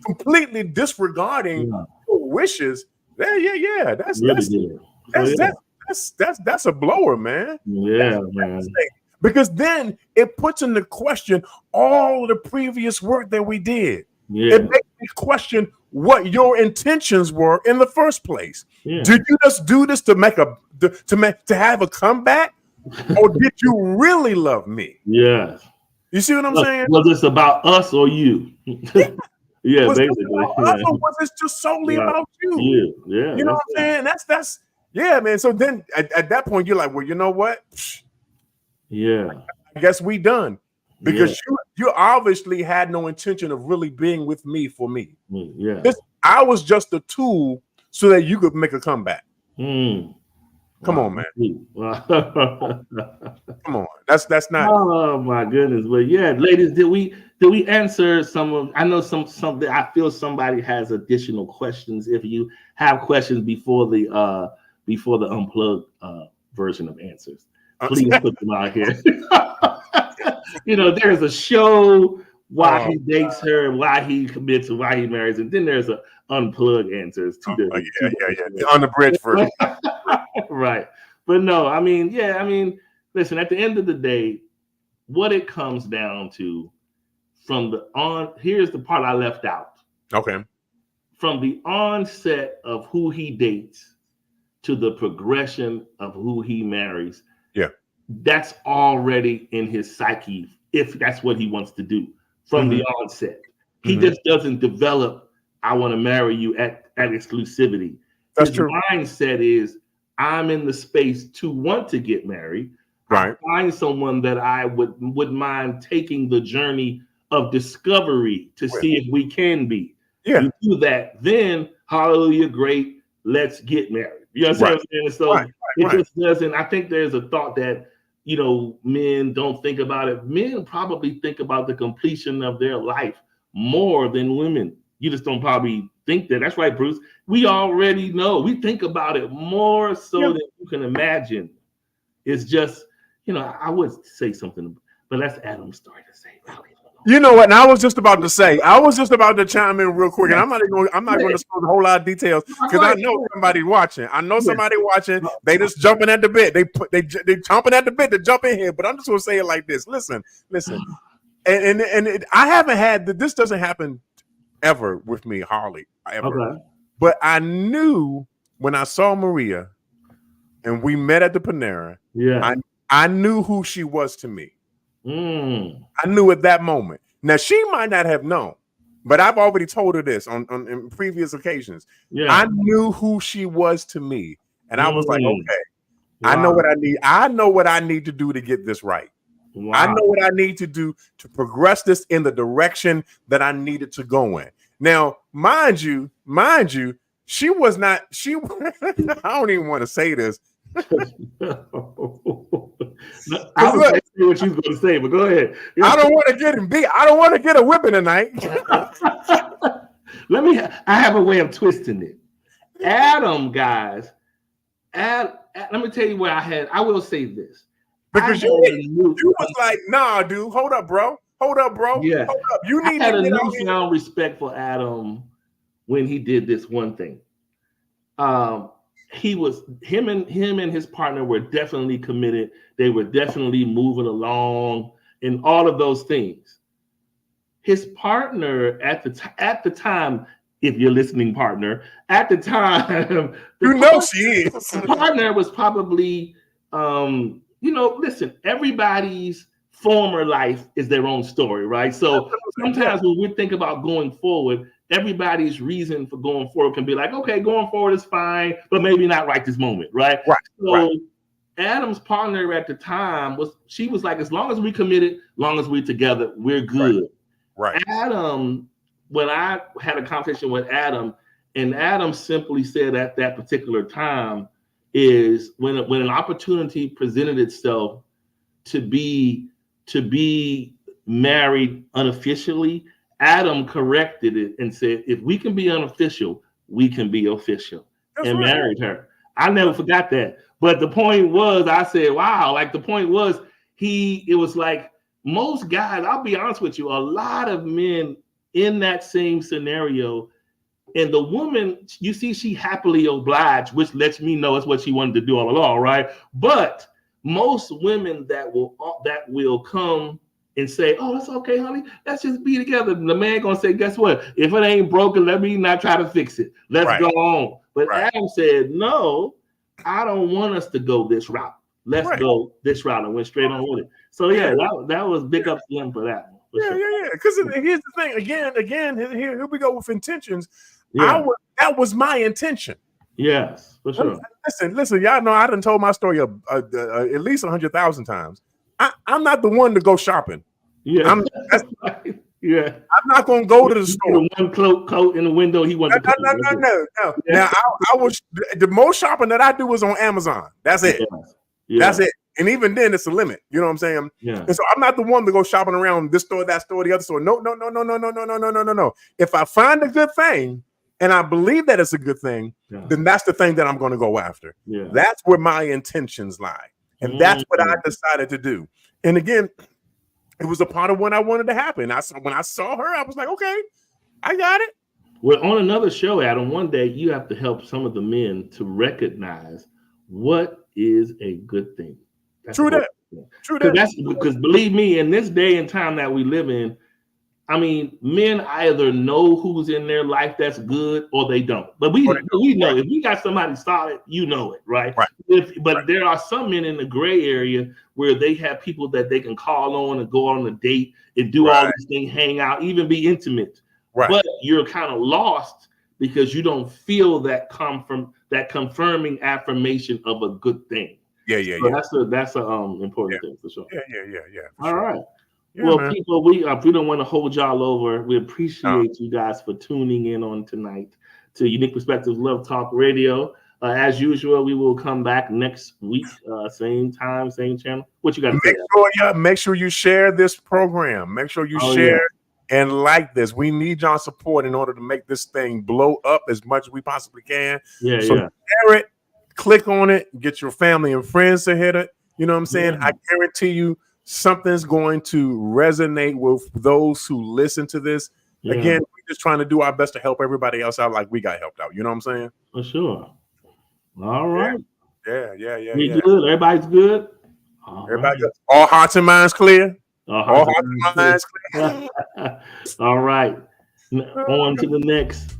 completely disregarding your wishes, that's a blower, man. Yeah, man. Because then it puts into question all the previous work that we did. Yeah. It makes me question what your intentions were in the first place. Yeah. Did you just do this to have a comeback, or did you really love me? Yes. You see what I'm saying? Was this about us or you? Was basically. Or was this just solely about you? Yeah. You know what I'm saying? That's man. So then at that point, you're like, well, you know what? Yeah. I guess we done. Because you obviously had no intention of really being with me for me. Yeah. I was just a tool so that you could make a comeback. Come on, man. Come on. That's not. Oh my goodness. But yeah, ladies, did we answer some of? I know something. I feel somebody has additional questions. If you have questions before the unplugged version of answers, please put them out here. There's a show why he dates her, why he commits, why he marries, and then there's a unplugged answers. The unabridged version. Right. But no, listen, at the end of the day, what it comes down to here's the part I left out. Okay. From the onset of who he dates to the progression of who he marries. Yeah. That's already in his psyche, if that's what he wants to do from the onset. He just doesn't develop, I want to marry you at exclusivity. That's his true. Mindset is, I'm in the space to want to get married. Right. I find someone that I would mind taking the journey of discovery to see if we can be. Yeah. You do that, then hallelujah, great, let's get married. You know what I'm saying? So it just doesn't. I think there's a thought that men don't think about it. Men probably think about the completion of their life more than women. You just don't probably think that. That's right, Bruce. We already know. We think about it more so than you can imagine. It's just, I would say something, but that's Adam's story to say. You know what? And I was just about to chime in real quick, and I'm not going to spill a whole lot of details because I know somebody watching. They just jumping at the bit. They jumping at the bit to jump in here. But I'm just going to say it like this. Listen. And I haven't had this. Doesn't happen ever with me, Harley. Ever. Okay. But I knew when I saw Maria, and we met at the Panera. Yeah. I knew who she was to me. I knew at that moment. Now, she might not have known, but I've already told her this on in previous occasions. Yeah. I knew who she was to me, and I was like, okay, I know Wow. what I need. I know what I need to do to get this right. Wow. I know what I need to do to progress this in the direction that I needed to go in. Now, mind you, she was not. She. I don't even want to say this. I was going to say what you was going to say, but go ahead. I don't want to get him beat. I don't want to get a whipping tonight. I have a way of twisting it. Adam, guys. Let me tell you where I will say this. Because you was like, nah, dude, hold up, bro. Yeah. Hold up. You need I had to a get newfound respect for Adam when he did this one thing. Him and his partner were definitely committed. They were definitely moving along and all of those things. His partner at the time, if you're listening, partner, at the time, she is. The partner was probably, listen, everybody's former life is their own story, right? So sometimes when we think about going forward, everybody's reason for going forward can be like, okay, going forward is fine, but maybe not right this moment, right? So Adam's partner at the time was like, as long as we committed, as long as we're together, we're good. Right. Adam, when I had a conversation with Adam, and Adam simply said at that particular time is when an opportunity presented itself to be married unofficially, Adam corrected it and said, if we can be unofficial, we can be official. That's and right. Married her. I never forgot that. But the point was, I said, wow, like the point was, it was like most guys, I'll be honest with you, a lot of men in that same scenario, and the woman, you see, she happily obliged, which lets me know it's what she wanted to do all along, right? But most women that will come and say, oh, it's okay, honey, let's just be together. And the man gonna say, guess what? If it ain't broken, let me not try to fix it. Let's go on. But Adam said, no, I don't want us to go this route. Let's go this route, and went straight on with it. So yeah, that was big up to him for that one. Yeah. Because here's the thing. Again, here we go with intentions. That was my intention. Yes, for sure. Listen, y'all know I done told my story at least 100,000 times. I'm not the one to go shopping. Yeah, I'm not gonna go to the store. One coat in the window. He wanted. No. Yeah. Now I was the most shopping that I do is on Amazon. That's it. Yeah. That's it. And even then, it's a limit. You know what I'm saying? Yeah. And so I'm not the one to go shopping around this store, that store, the other store. No. If I find a good thing and I believe that it's a good thing, then that's the thing that I'm going to go after. Yeah. That's where my intentions lie. And that's what I decided to do. And again, it was a part of what I wanted to happen. When I saw her, I was like, okay, I got it. Well, on another show, Adam, one day you have to help some of the men to recognize what is a good thing. True that. Because believe me, in this day and time that we live in, I mean, men either know who's in their life that's good or they don't. But we know if we got somebody solid, you know it, right? But there are some men in the gray area where they have people that they can call on and go on a date and do all these things, hang out, even be intimate. Right. But you're kind of lost because you don't feel that confirming affirmation of a good thing. So that's an important thing for sure. Yeah. All right. Yeah, well, man. People, we don't want to hold y'all over. We appreciate you guys for tuning in on tonight to Unique Perspectives Love Talk Radio. As usual, we will come back next week, same time, same channel. What you got to say? Make sure you share this program. Make sure you share and like this. We need y'all support in order to make this thing blow up as much as we possibly can. Share it, click on it, get your family and friends to hit it. You know what I'm saying? I guarantee you something's going to resonate with those who listen to this. Again, we're just trying to do our best to help everybody else out like we got helped out. You know what I'm saying? For sure. All right. Yeah. We good? Everybody's good? Everybody good? All hearts and minds clear? All hearts and minds clear. All right. On to the next.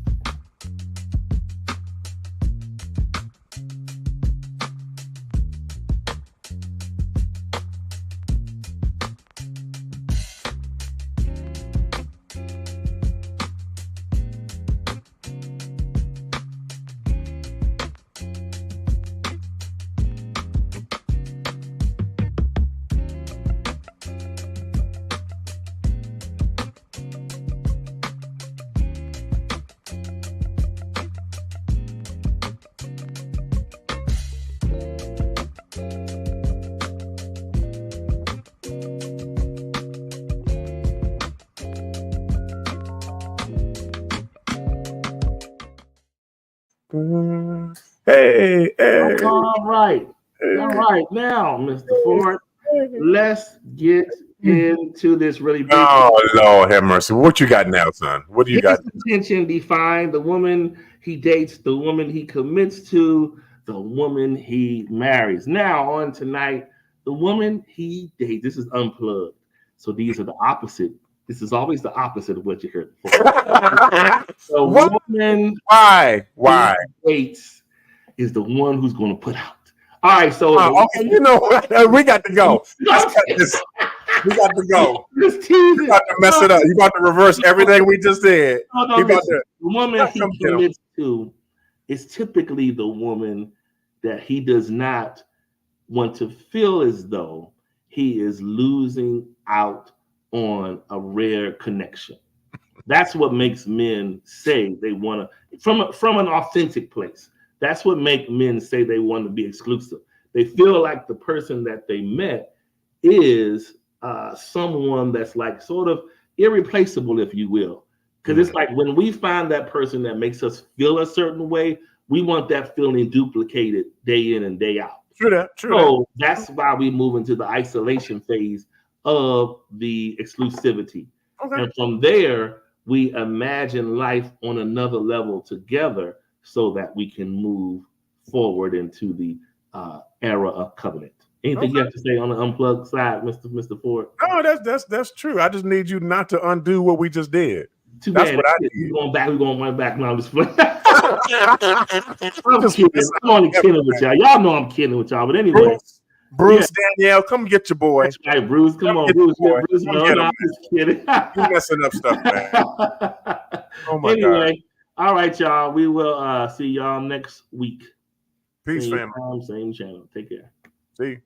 Hey, hey. All right. All right. Now, Mr. Ford, let's get into this really big. Oh, Lord have mercy. What you got now, son? What do you got? His intention defined the woman he dates, the woman he commits to, the woman he marries. Now, on tonight, the woman he dates. This is unplugged. So these are the opposite. This is always the opposite of what you heard before. The What? woman Why? he dates is the one who's going to put out. All right, so Okay, you know what? We got to go. Let's cut this. We got to go. You got to mess it up. You got to reverse everything we just did. The woman he commits to is typically the woman that he does not want to feel as though he is losing out on a rare connection. That's what makes men say they want to, from an authentic place. That's what makes men say they want to be exclusive. They feel like the person that they met is someone that's like sort of irreplaceable, if you will. Because it's like when we find that person that makes us feel a certain way, we want that feeling duplicated day in and day out. True. So that's why we move into the isolation phase of the exclusivity. Okay. And from there, we imagine life on another level together so that we can move forward into the era of covenant. Anything you have to say on the unplugged side, Mr. Ford? No, that's true. I just need you not to undo what we just did. Too that's bad. What I did. We're going right back now. I'm just kidding. I'm only kidding with y'all. Y'all know I'm kidding with y'all. But anyway. Bruce, Danielle, come get your boy. That's right, Bruce. Come on, Bruce. No, I'm just kidding. You're messing up stuff, man. Oh my God. All right, y'all. We will see y'all next week. Peace, same family. time, same channel. Take care. See you.